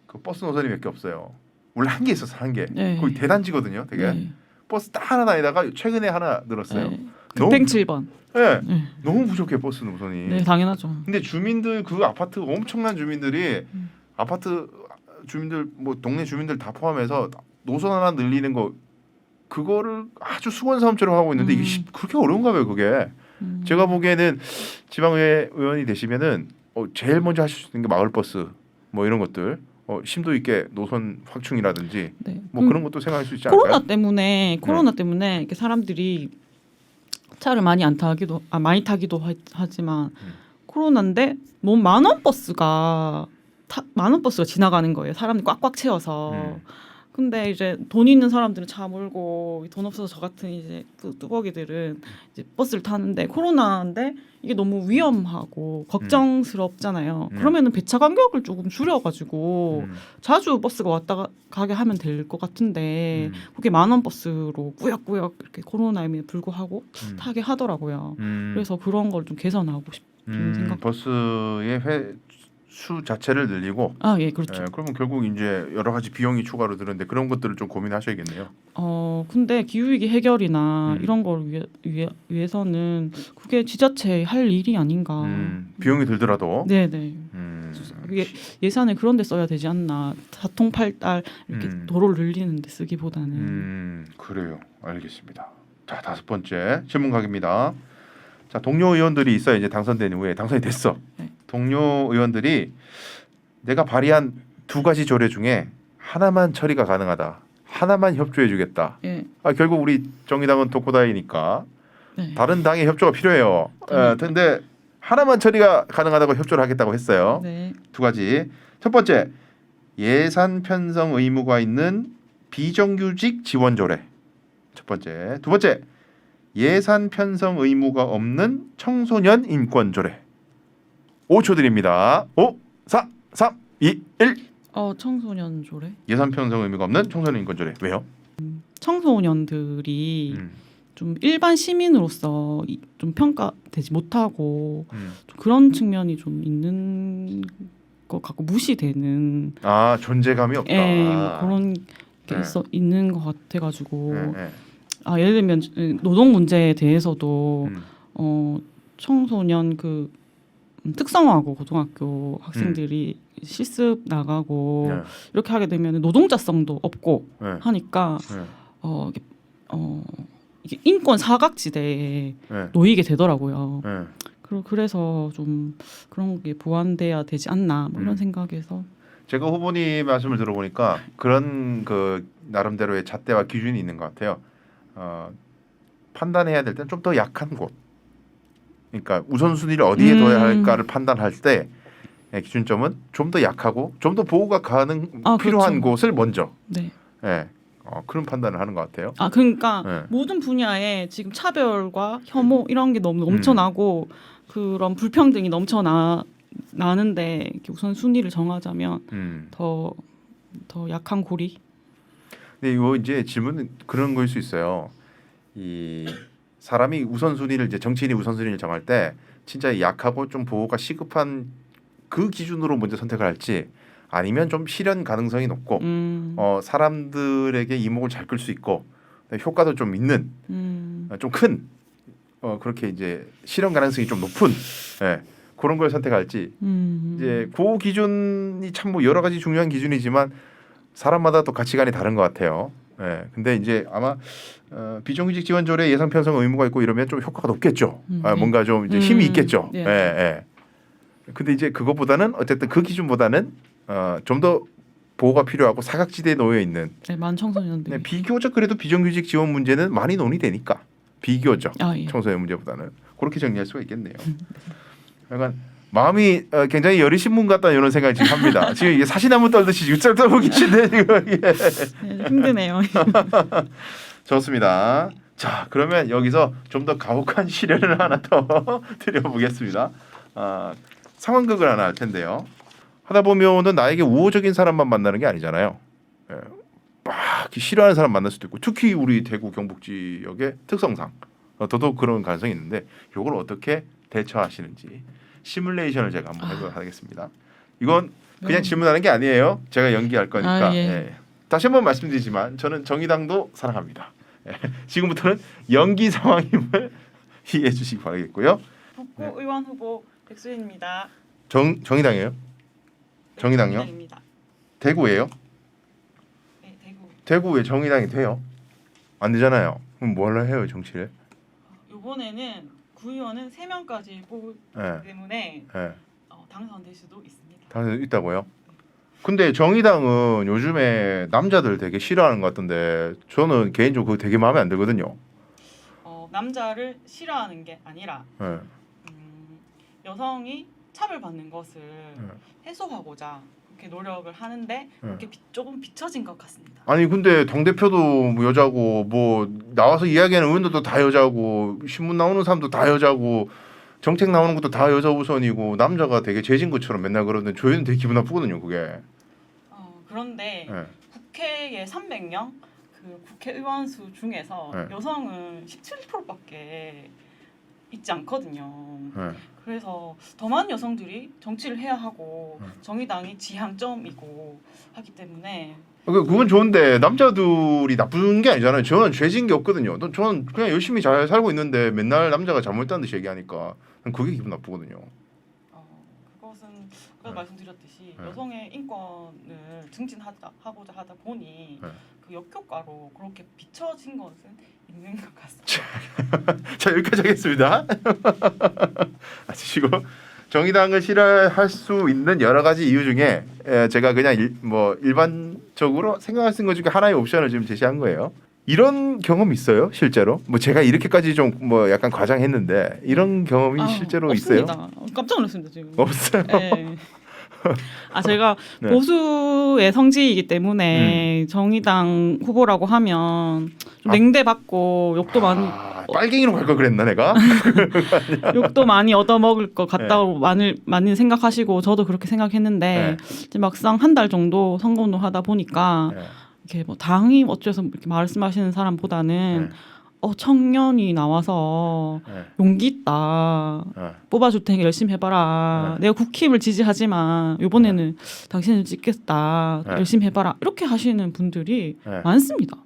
[SPEAKER 1] 그 버스 노선이 몇 개 없어요. 원래 한 개 있었어, 한 개.
[SPEAKER 2] 네.
[SPEAKER 1] 거기 대단지거든요, 되게.
[SPEAKER 2] 네.
[SPEAKER 1] 버스 딱 하나 다니다가 최근에 하나 늘었어요.
[SPEAKER 2] 네. 급행 7번.
[SPEAKER 1] 네,
[SPEAKER 2] 네.
[SPEAKER 1] 너무 부족해 버스 노선이.
[SPEAKER 2] 네, 당연하죠.
[SPEAKER 1] 근데 주민들 그 아파트 엄청난 주민들이 아파트 주민들 뭐 동네 주민들 다 포함해서 노선 하나 늘리는 거 그거를 아주 수건사업처럼 하고 있는데 이게 그렇게 어려운가 봐요 그게. 제가 보기에는 지방의회 의원이 되시면은 제일 먼저 하실 수 있는 게 마을버스 뭐 이런 것들 심도 있게 노선 확충이라든지
[SPEAKER 2] 네.
[SPEAKER 1] 뭐 그런 것도 생각할 수 있지 않을까요?
[SPEAKER 2] 코로나 때문에 이렇게 사람들이 차를 많이 많이 타기도 하지만 코로나인데 너무 많은 버스가 지나가는 거예요. 사람들이 꽉꽉 채워서. 근데 이제 돈 있는 사람들은 차 몰고 돈 없어서 저 같은 이제 뚜벅이들은 이제 버스를 타는데 코로나인데 이게 너무 위험하고 걱정스럽잖아요. 그러면은 배차 간격을 조금 줄여가지고 자주 버스가 왔다 가게 하면 될 것 같은데 그게 만원 버스로 꾸역꾸역 이렇게 코로나에 불구하고 타게 하더라고요. 그래서 그런 걸 좀 개선하고 싶은 생각.
[SPEAKER 1] 버스의 수 자체를 늘리고.
[SPEAKER 2] 예, 그렇죠.
[SPEAKER 1] 그러면 결국 이제 여러 가지 비용이 추가로 드는데 그런 것들을 좀 고민하셔야겠네요.
[SPEAKER 2] 근데 기후위기 해결이나 이런 걸 위해서는 그게 지자체 할 일이 아닌가.
[SPEAKER 1] 비용이 들더라도.
[SPEAKER 2] 네네. 그게 예산을 그런 데 써야 되지 않나. 사통팔달 이렇게 도로를 늘리는 데 쓰기보다는.
[SPEAKER 1] 그래요. 알겠습니다. 자, 5번째 질문 가겠습니다. 자, 동료 의원들이 있어요. 이제 당선된 후에 당선이 됐어.
[SPEAKER 2] 네.
[SPEAKER 1] 동료 의원들이 내가 발의한 2가지 조례 중에 하나만 처리가 가능하다. 하나만 협조해주겠다.
[SPEAKER 2] 예.
[SPEAKER 1] 결국 우리 정의당은 독고다이니까
[SPEAKER 2] 네.
[SPEAKER 1] 다른 당의 협조가 필요해요. 근데 하나만 처리가 가능하다고 협조를 하겠다고 했어요.
[SPEAKER 2] 네.
[SPEAKER 1] 2가지. 첫 번째, 예산 편성 의무가 있는 비정규직 지원 조례. 첫 번째. 2번째, 예산 편성 의무가 없는 청소년 인권 조례. 5초 드립니다. 5, 4, 3, 2, 1.
[SPEAKER 2] 청소년 조례.
[SPEAKER 1] 예산 편성 의무가 없는 청소년 인권 조례. 왜요?
[SPEAKER 2] 청소년들이 좀 일반 시민으로서 좀 평가되지 못하고 좀 그런 측면이 좀 있는 것 같고 무시되는.
[SPEAKER 1] 존재감이 없다.
[SPEAKER 2] 뭐 그런 게 있는 것 같아가지고.
[SPEAKER 1] 네.
[SPEAKER 2] 예를 들면 노동 문제에 대해서도 청소년 특성화고 고등학교 학생들이 실습 나가고 이렇게 하게 되면 노동자성도 없고 하니까 이게 인권 사각지대에 놓이게 되더라고요. 그래서 좀 그런 게 보완돼야 되지 않나 뭐 이런 생각에서.
[SPEAKER 1] 제가 후보님 말씀을 들어보니까 그런 그 나름대로의 잣대와 기준이 있는 것 같아요. 판단해야 될 때는 좀 더 약한 곳. 그러니까 우선순위를 어디에 둬야 할까를 판단할 때 기준점은 좀 더 약하고 좀 더 보호가 필요한
[SPEAKER 2] 그렇죠.
[SPEAKER 1] 곳을 먼저.
[SPEAKER 2] 네.
[SPEAKER 1] 그런 판단을 하는 것 같아요.
[SPEAKER 2] 그러니까 모든 분야에 지금 차별과 혐오 이런 게 너무 넘쳐나고 그런 불평등이 넘쳐나 나는데 이렇게 우선 순위를 정하자면 더 약한 고리.
[SPEAKER 1] 근데 이거 이제 질문은 그런 거일 수 있어요. 이 사람이 우선순위를 이제 정치인이 우선순위를 정할 때 진짜 약하고 좀 보호가 시급한 그 기준으로 먼저 선택을 할지 아니면 좀 실현 가능성이 높고 사람들에게 이목을 잘 끌 수 있고 효과도 좀 있는 좀 큰 그렇게 이제 실현 가능성이 좀 높은 예, 그런 걸 선택할지 이제 그 기준이 참 뭐 여러 가지 중요한 기준이지만 사람마다 또 가치관이 다른 것 같아요. 예, 근데 이제 아마 비정규직 지원조례 예산 편성 의무가 있고 이러면 좀 효과가 높겠죠. 뭔가 좀 이제 힘이 있겠죠.
[SPEAKER 2] 네.
[SPEAKER 1] 예, 예. 근데 이제 그것보다는 어쨌든 그 기준보다는 좀 더 보호가 필요하고 사각지대에 놓여 있는
[SPEAKER 2] 네, 만청소년들.
[SPEAKER 1] 네, 비교적 그래도 비정규직 지원 문제는 많이 논의되니까 비교적
[SPEAKER 2] 예.
[SPEAKER 1] 청소년 문제보다는 그렇게 정리할 수가 있겠네요. 약간 마음이 굉장히 여리신 분 같다 이런 생각이 지금 합니다. 지금 이게 사시나무 떨듯이 지금 쩔 떨고 계신데 지금 이게.
[SPEAKER 2] 네, 힘드네요.
[SPEAKER 1] 좋습니다. 자 그러면 여기서 좀 더 가혹한 시련을 하나 더 드려보겠습니다. 상황극을 하나 할 텐데요. 하다 보면은 나에게 우호적인 사람만 만나는 게 아니잖아요. 예. 막 싫어하는 사람 만날 수도 있고 특히 우리 대구 경북 지역의 특성상 더더욱 그런 가능성이 있는데 이걸 어떻게 대처하시는지 시뮬레이션을 제가 한번 해보도록 하겠습니다. 이건 그냥 질문하는 게 아니에요. 제가 연기할 거니까.
[SPEAKER 2] 예.
[SPEAKER 1] 예. 다시 한번 말씀드리지만 저는 정의당도 사랑합니다. 예. 지금부터는 연기 상황임을 이해해 주시기 바라겠고요.
[SPEAKER 2] 북구 의원 후보 백수인입니다.
[SPEAKER 1] 정의당이에요? 정의당요?
[SPEAKER 2] 정의당입니다.
[SPEAKER 1] 대구예요?
[SPEAKER 2] 네, 대구.
[SPEAKER 1] 대구에 정의당이 돼요? 안 되잖아요. 그럼 뭘로 해요 정치를?
[SPEAKER 2] 이번에는 구의원은 3명까지 뽑기
[SPEAKER 1] 예.
[SPEAKER 2] 때문에
[SPEAKER 1] 예.
[SPEAKER 2] 당선될 수도 있습니다.
[SPEAKER 1] 당연히 있다고요? 근데 정의당은 요즘에 남자들 되게 싫어하는 것 같던데 저는 개인적으로 그거 되게 마음에 안 들거든요.
[SPEAKER 2] 남자를 싫어하는 게 아니라
[SPEAKER 1] 예.
[SPEAKER 2] 여성이 차별받는 것을 해소하고자 그렇게 노력을 하는데 그렇게 조금 비춰진 것 같습니다.
[SPEAKER 1] 아니 근데 당 대표도 뭐 여자고 뭐 나와서 이야기하는 의원들도 다 여자고 신문 나오는 사람도 다 여자고 정책 나오는 것도 다 여자 우선이고 남자가 되게 죄진 것처럼 맨날 그러는데 저희는 되게 기분 나쁘거든요 그게.
[SPEAKER 2] 그런데
[SPEAKER 1] 예.
[SPEAKER 2] 국회에 300명 그 국회의원 수 중에서
[SPEAKER 1] 네.
[SPEAKER 2] 여성은 17%밖에 있지 않거든요.
[SPEAKER 1] 예.
[SPEAKER 2] 그래서 더 많은 여성들이 정치를 해야 하고 정의당이 지향점이고 하기 때문에
[SPEAKER 1] 그건 좋은데 남자들이 나쁜 게 아니잖아요. 저는 죄진 게 없거든요. 저는 그냥 열심히 잘 살고 있는데 맨날 남자가 잘못했다는 듯이 얘기하니까 그게 기분 나쁘거든요.
[SPEAKER 2] 그것은 아까 말씀드렸듯이
[SPEAKER 1] 네.
[SPEAKER 2] 여성의 인권을 증진하고자 하다 보니
[SPEAKER 1] 네.
[SPEAKER 2] 그 역효과로 그렇게 비춰진 것은 있는 것 같습니다.
[SPEAKER 1] 자 여기까지 하겠습니다. 아시고 정의당을 싫어할 수 있는 여러 가지 이유 중에 제가 그냥 일반적으로 생각할 수 있는 것 중에 하나의 옵션을 지금 제시한 거예요. 이런 경험 있어요 실제로? 뭐 제가 이렇게까지 좀 뭐 약간 과장했는데 이런 경험이 실제로
[SPEAKER 2] 없습니다.
[SPEAKER 1] 있어요?
[SPEAKER 2] 깜짝 놀랐습니다 지금.
[SPEAKER 1] 없어요.
[SPEAKER 2] 네. 제가
[SPEAKER 1] 네.
[SPEAKER 2] 보수의 성지이기 때문에 정의당 후보라고 하면 좀 냉대받고 욕도 많이
[SPEAKER 1] 빨갱이로 갈 걸 그랬나 내가?
[SPEAKER 2] 욕도 많이 얻어먹을 것 같다고 많이 생각하시고 저도 그렇게 생각했는데 이제 막상 한 달 정도 선거운동 하다 보니까 이렇게 뭐 당이 어째서 이렇게 말씀하시는 사람보다는 청년이 나와서 용기 있다. 뽑아줄 테니까 열심히 해봐라. 내가 국힘을 지지하지만 이번에는 당신을 찍겠다. 열심히 해봐라. 이렇게 하시는 분들이 많습니다.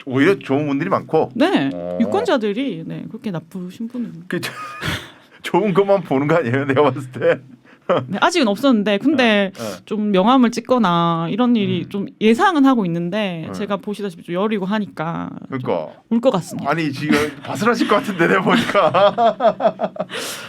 [SPEAKER 1] 오히려 좋은 분들이 많고.
[SPEAKER 2] 네, 유권자들이 그렇게 나쁘신 분은
[SPEAKER 1] 좋은 것만 보는 거 아니에요? 내가 봤을 때.
[SPEAKER 2] 네, 아직은 없었는데 근데 좀 명함을 찍거나 이런 일이 좀 예상은 하고 있는데 제가 보시다시피 좀 여리고 하니까
[SPEAKER 1] 그러니까
[SPEAKER 2] 울 것 같습니다.
[SPEAKER 1] 아니 지금 바스라실 것 같은데 내가 보니까.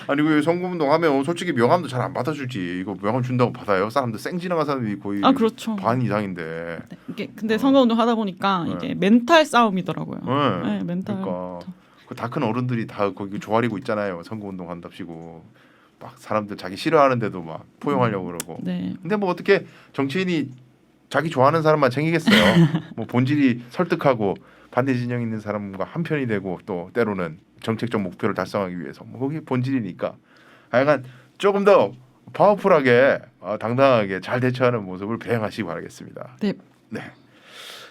[SPEAKER 1] 아니 그 선거운동 하면 솔직히 명함도 잘 안 받아주지. 이거 명함 준다고 받아요? 사람들 생 지나간 사람들이 거의
[SPEAKER 2] 그렇죠.
[SPEAKER 1] 반 이상인데.
[SPEAKER 2] 네, 이게 근데 선거운동 하다 보니까 이게 멘탈 싸움이더라고요. 네, 멘탈.
[SPEAKER 1] 그러니까 그 다 큰 어른들이 다 거기 조아리고 있잖아요. 선거운동 한답시고. 막 사람들 자기 싫어하는데도 막 포용하려고 그러고.
[SPEAKER 2] 네.
[SPEAKER 1] 근데 뭐 어떻게 정치인이 자기 좋아하는 사람만 챙기겠어요. 뭐 본질이 설득하고 반대 진영 있는 사람과 한편이 되고 또 때로는 정책적 목표를 달성하기 위해서 뭐 그게 본질이니까. 하여간 조금 더 파워풀하게 당당하게 잘 대처하는 모습을 배양하시기 바라겠습니다.
[SPEAKER 2] 네.
[SPEAKER 1] 네.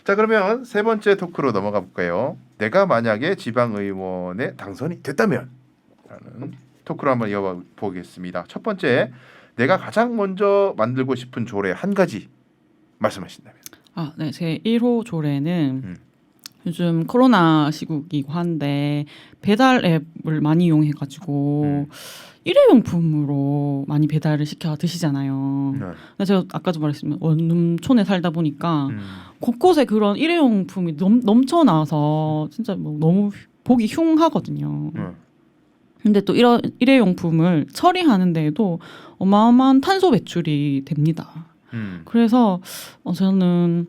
[SPEAKER 1] 자 그러면 세 번째 토크로 넘어가 볼까요? 내가 만약에 지방의원에 당선이 됐다면 라는 토크로 한번 이어보겠습니다. 첫 번째, 내가 가장 먼저 만들고 싶은 조례 한 가지 말씀하신다면.
[SPEAKER 2] 네. 제 1호 조례는 요즘 코로나 시국이고 한데 배달 앱을 많이 이용해가지고 일회용품으로 많이 배달을 시켜 드시잖아요. 근데 제가 아까도 말했지만 원룸촌에 살다 보니까 곳곳에 그런 일회용품이 넘쳐나서 진짜 뭐 너무 보기 흉하거든요. 근데 또 이런 일회용품을 처리하는 데에도 어마어마한 탄소 배출이 됩니다. 그래서 저는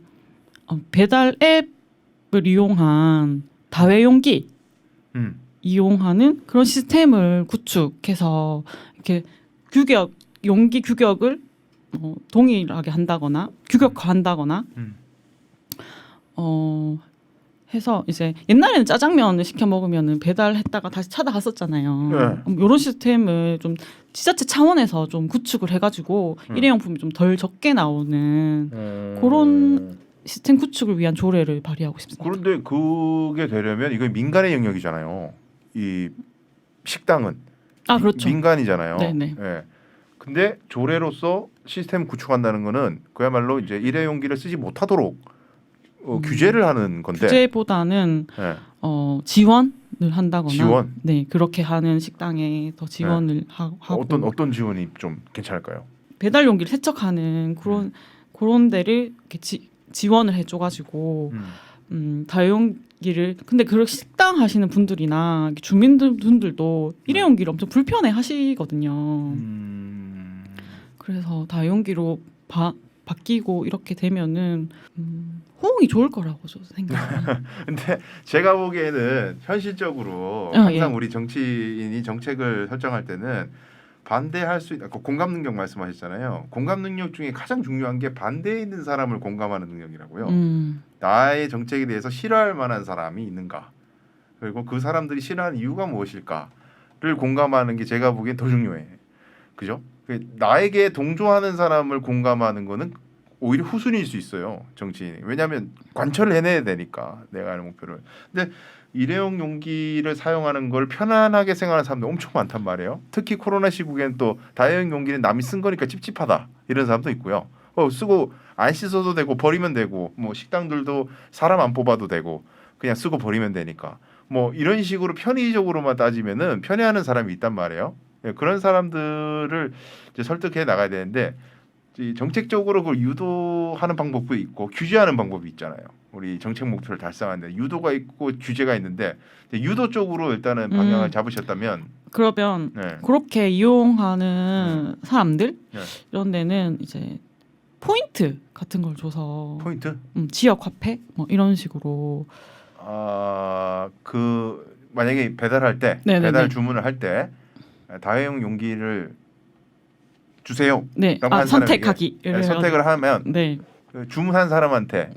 [SPEAKER 2] 배달 앱을 이용한 다회용기 이용하는 그런 시스템을 구축해서 이렇게 용기 규격을 동일하게 한다거나 규격화한다거나 해서 이제 옛날에는 짜장면을 시켜 먹으면은 배달했다가 다시 찾아갔었잖아요. 이런 시스템을 좀 지자체 차원에서 좀 구축을 해가지고 일회용품이 좀 덜 적게 나오는 그런 시스템 구축을 위한 조례를 발의하고 싶습니다.
[SPEAKER 1] 그런데 그게 되려면 이거 민간의 영역이잖아요. 이 식당은
[SPEAKER 2] 그렇죠.
[SPEAKER 1] 민간이잖아요.
[SPEAKER 2] 네네.
[SPEAKER 1] 예. 근데 조례로서 시스템 구축한다는 거는 그야말로 이제 일회용기를 쓰지 못하도록 규제를 하는 건데.
[SPEAKER 2] 규제보다는 지원을 한다거나.
[SPEAKER 1] 지원.
[SPEAKER 2] 네, 그렇게 하는 식당에 더 지원을 하고.
[SPEAKER 1] 어떤 지원이 좀 괜찮을까요?
[SPEAKER 2] 배달 용기를 세척하는 그런 데를 이렇게 지원을 해줘가지고 다용기를 근데 그런 식당 하시는 분들이나 주민분들도 일회용기를 엄청 불편해하시거든요. 그래서 다용기로 바뀌고 이렇게 되면은 호응이 좋을 거라고 저도 생각해요.
[SPEAKER 1] 근데 제가 보기에는 현실적으로 항상 우리 정치인이 정책을 설정할 때는 반대할 수 있는 공감 능력 말씀하셨잖아요. 공감 능력 중에 가장 중요한 게 반대에 있는 사람을 공감하는 능력이라고요. 나의 정책에 대해서 싫어할 만한 사람이 있는가, 그리고 그 사람들이 싫어하는 이유가 무엇일까를 공감하는 게 제가 보기엔 더 중요해. 그죠? 나에게 동조하는 사람을 공감하는 거는 오히려 후순위일 수 있어요, 정치인이. 왜냐하면 관철을 해내야 되니까 내가 하는 목표를. 근데 일회용 용기를 사용하는 걸 편안하게 생각하는 사람들 엄청 많단 말이에요. 특히 코로나 시국엔 또 다회용 용기는 남이 쓴 거니까 찝찝하다 이런 사람도 있고요. 쓰고 안 씻어도 되고 버리면 되고, 뭐 식당들도 사람 안 뽑아도 되고 그냥 쓰고 버리면 되니까 뭐 이런 식으로 편의적으로만 따지면은 편애하는 사람이 있단 말이에요. 그런 사람들을 이제 설득해 나가야 되는데, 정책적으로 그걸 유도하는 방법도 있고 규제하는 방법이 있잖아요. 우리 정책 목표를 달성하는데 유도가 있고 규제가 있는데, 유도 쪽으로 일단은 방향을 잡으셨다면,
[SPEAKER 2] 그러면 그렇게 이용하는 사람들 이런 데는 이제 포인트 같은 걸 줘서
[SPEAKER 1] 포인트?
[SPEAKER 2] 지역 화폐 뭐 이런 식으로.
[SPEAKER 1] 그 만약에 배달할 때 배달 주문을 할 때 다회용 용기를 주세요.
[SPEAKER 2] 네. 선택하기.
[SPEAKER 1] 선택을 하면 그 주문한 사람한테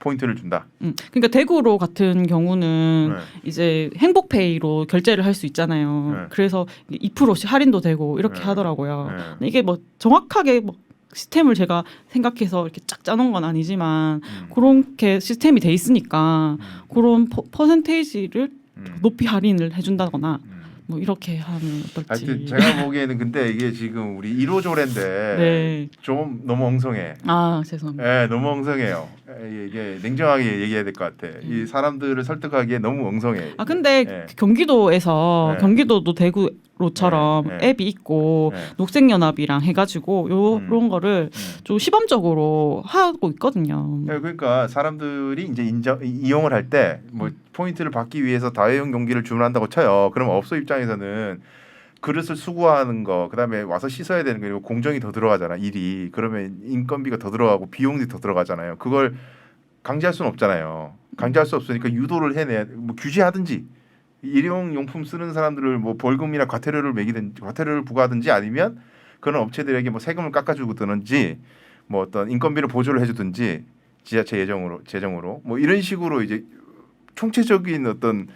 [SPEAKER 1] 포인트를 준다.
[SPEAKER 2] 그러니까 대구로 같은 경우는 이제 행복페이로 결제를 할 수 있잖아요. 그래서 2%씩 할인도 되고 이렇게 하더라고요. 이게 뭐 정확하게 뭐 시스템을 제가 생각해서 이렇게 쫙 짜놓은 건 아니지만 그렇게 시스템이 돼 있으니까 그런 퍼센테이지를 높이 할인을 해준다거나 뭐 이렇게 하면 어떨지.
[SPEAKER 1] 하여튼 제가 보기에는 근데 이게 지금 우리 1호 조례인데 좀 너무 엉성해.
[SPEAKER 2] 죄송합니다.
[SPEAKER 1] 네, 너무 엉성해요. 이게 냉정하게 얘기해야 될 것 같아. 이 사람들을 설득하기에 너무 엉성해.
[SPEAKER 2] 근데 경기도에서 경기도도 대구로처럼 앱이 있고 녹색연합이랑 해가지고 요런 거를 좀 시범적으로 하고 있거든요.
[SPEAKER 1] 그러니까 사람들이 이제 이용을 할 때 뭐 포인트를 받기 위해서 다회용 용기를 주문한다고 쳐요. 그럼 업소 입장에서는 그릇을 수거하는 거, 그다음에 와서 씻어야 되는 거, 그리고 공정이 더 들어가잖아, 일이. 그러면 인건비가 더 들어가고 비용이 더 들어가잖아요. 그걸 강제할 수는 없잖아요. 강제할 수 없으니까 유도를 해내, 뭐 규제하든지, 일회용 용품 쓰는 사람들을 뭐 벌금이나 과태료를 매기든지, 과태료를 부과하든지, 아니면 그런 업체들에게 뭐 세금을 깎아주든지, 뭐 어떤 인건비를 보조를 해주든지, 지자체 재정으로 뭐 이런 식으로 이제 총체적인 어떤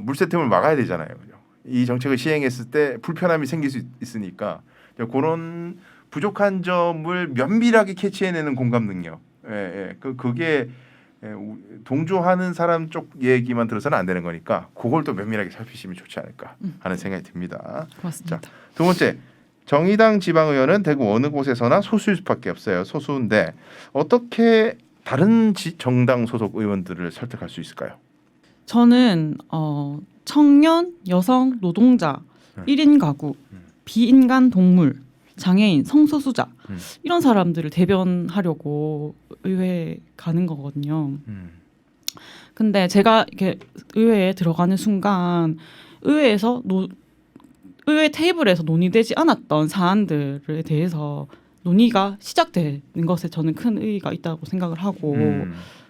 [SPEAKER 1] 물세템을 막아야 되잖아요. 그죠? 이 정책을 시행했을 때 불편함이 생길 수 있으니까 그런 부족한 점을 면밀하게 캐치해내는 공감 능력. 그게 동조하는 사람 쪽 얘기만 들어서는 안 되는 거니까 그걸 또 면밀하게 살피시면 좋지 않을까 하는 생각이 듭니다.
[SPEAKER 2] 고맙습니다.
[SPEAKER 1] 자, 두 번째. 정의당 지방의원은 대구 어느 곳에서나 소수일 수밖에 없어요. 소수인데 어떻게 다른 정당 소속 의원들을 설득할 수 있을까요?
[SPEAKER 2] 저는 청년, 여성, 노동자, 1인 가구, 비인간 동물, 장애인, 성소수자 이런 사람들을 대변하려고 의회에 가는 거거든요. 근데 제가 이렇게 의회에 들어가는 순간 의회에서 의회 테이블에서 논의되지 않았던 사안들에 대해서 논의가 시작되는 것에 저는 큰 의의가 있다고 생각을 하고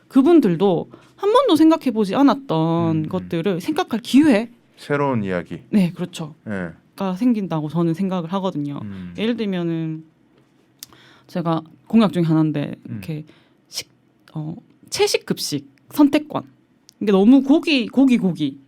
[SPEAKER 2] 그분들도 한 번도 생각해보지 않았던 것들을 생각할 기회
[SPEAKER 1] 새로운 이야기
[SPEAKER 2] 네 그렇죠
[SPEAKER 1] 네.
[SPEAKER 2] 가 생긴다고 저는 생각을 하거든요. 예를 들면은 제가 공약 중에 하나인데 이렇게 채식 급식 선택권 이게 너무 고기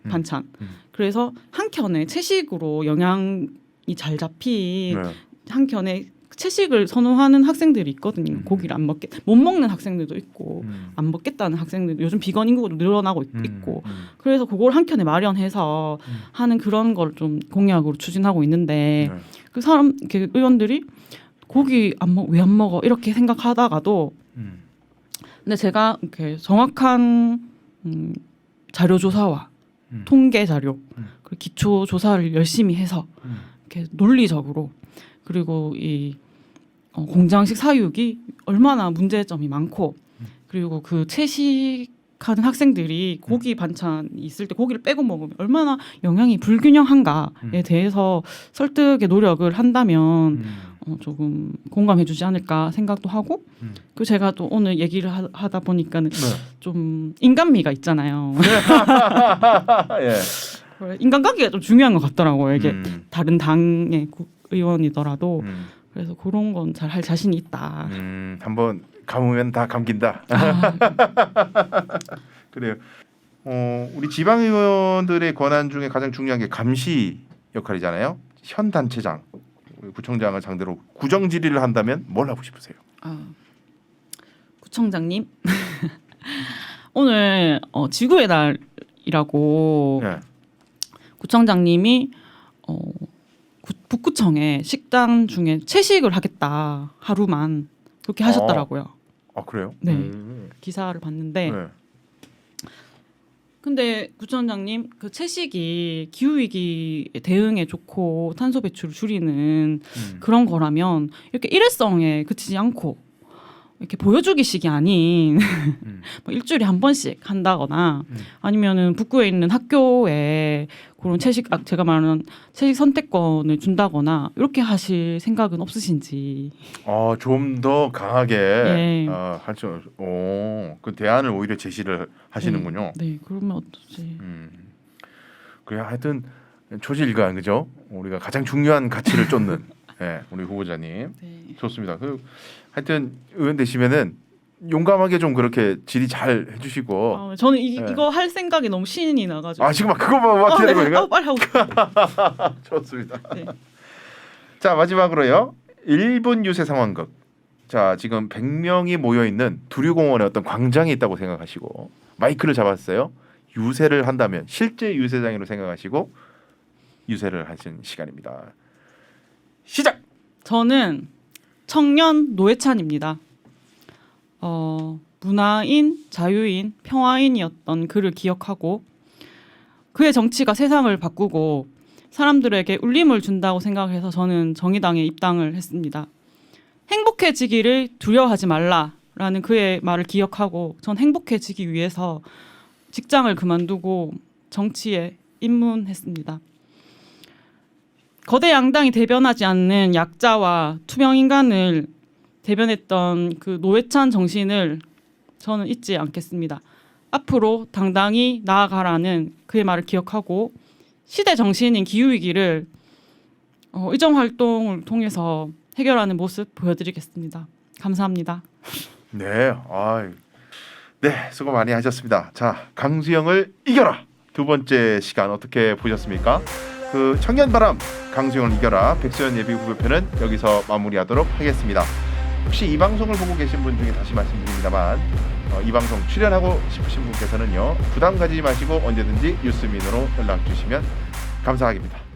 [SPEAKER 2] 반찬 그래서 한 켠에 채식으로 영양이 잘 잡힌
[SPEAKER 1] 네.
[SPEAKER 2] 한 켠에 채식을 선호하는 학생들이 있거든요. 고기를 못 먹는 학생들도 있고 안 먹겠다는 학생들도 요즘 비건 인구가 늘어나고 있고 그래서 그걸 한 켠에 마련해서 하는 그런 걸 좀 공약으로 추진하고 있는데 그 사람 이렇게 의원들이 고기 왜 안 먹어 이렇게 생각하다가도 근데 제가 이렇게 정확한 자료 조사와 통계 자료 그리고 기초 조사를 열심히 해서 이렇게 논리적으로 그리고 이 공장식 사육이 얼마나 문제점이 많고 그리고 그 채식하는 학생들이 고기 반찬이 있을 때 고기를 빼고 먹으면 얼마나 영양이 불균형한가에 대해서 설득의 노력을 한다면 조금 공감해주지 않을까 생각도 하고 그 제가 또 오늘 얘기를 하다 보니까는 좀 인간미가 있잖아요.
[SPEAKER 1] 예.
[SPEAKER 2] 인간관계가 좀 중요한 것 같더라고요. 이게 다른 당의 의원이더라도 그래서 그런 건 잘 할 자신이 있다.
[SPEAKER 1] 한번 감으면 다 감긴다. 그래요. 우리 지방 의원들의 권한 중에 가장 중요한 게 감시 역할이잖아요. 현 단체장, 구청장을 상대로 구정 질의를 한다면 뭘 하고 싶으세요?
[SPEAKER 2] 구청장님 오늘 지구의 날이라고
[SPEAKER 1] 네.
[SPEAKER 2] 구청장님이 북구청에 식당 중에 채식을 하겠다 하루만 그렇게 하셨더라고요.
[SPEAKER 1] 아 그래요?
[SPEAKER 2] 네 기사를 봤는데
[SPEAKER 1] 네.
[SPEAKER 2] 근데 구청장님 그 채식이 기후 위기에 대응에 좋고 탄소 배출을 줄이는 그런 거라면 이렇게 일회성에 그치지 않고 이렇게 보여주기식이 아닌 뭐 일주일에 한 번씩 한다거나 아니면은 북구에 있는 학교에 그런 제가 말하는 채식 선택권을 준다거나 이렇게 하실 생각은 없으신지.
[SPEAKER 1] 좀 더 강하게
[SPEAKER 2] 네.
[SPEAKER 1] 할수. 그 대안을 오히려 제시를 하시는군요.
[SPEAKER 2] 네, 그러면 어떠지?
[SPEAKER 1] 그래 하여튼 초질관 그죠? 우리가 가장 중요한 가치를 쫓는 우리 후보자님.
[SPEAKER 2] 네.
[SPEAKER 1] 좋습니다. 하여튼 의원 되시면은 용감하게 좀 그렇게 질의 잘 해주시고.
[SPEAKER 2] 저는 이거 할 생각이 너무 신이 나가지고.
[SPEAKER 1] 지금 막 그거만 기다리고 있는
[SPEAKER 2] 빨리 하고.
[SPEAKER 1] 좋습니다.
[SPEAKER 2] 네.
[SPEAKER 1] 자 마지막으로요. 일본 유세 상황극. 자 지금 100명이 모여 있는 두류공원에 어떤 광장이 있다고 생각하시고 마이크를 잡았어요. 유세를 한다면 실제 유세장으로 생각하시고 유세를 하신 시간입니다. 시작.
[SPEAKER 2] 저는 청년 노회찬입니다. 문화인, 자유인, 평화인이었던 그를 기억하고 그의 정치가 세상을 바꾸고 사람들에게 울림을 준다고 생각해서 저는 정의당에 입당을 했습니다. 행복해지기를 두려워하지 말라라는 그의 말을 기억하고 전 행복해지기 위해서 직장을 그만두고 정치에 입문했습니다. 거대 양당이 대변하지 않는 약자와 투명 인간을 대변했던 그 노회찬 정신을 저는 잊지 않겠습니다. 앞으로 당당히 나아가라는 그의 말을 기억하고 시대 정신인 기후위기를 의정 활동을 통해서 해결하는 모습 보여드리겠습니다. 감사합니다.
[SPEAKER 1] 네, 수고 많이 하셨습니다. 자, 강수영을 이겨라. 두 번째 시간 어떻게 보셨습니까? 그 청년바람 강수영을 이겨라 백수연 예비 후보편은 여기서 마무리하도록 하겠습니다. 혹시 이 방송을 보고 계신 분 중에 다시 말씀드립니다만 이 방송 출연하고 싶으신 분께서는요 부담 가지지 마시고 언제든지 유스민으로 연락 주시면 감사하겠습니다.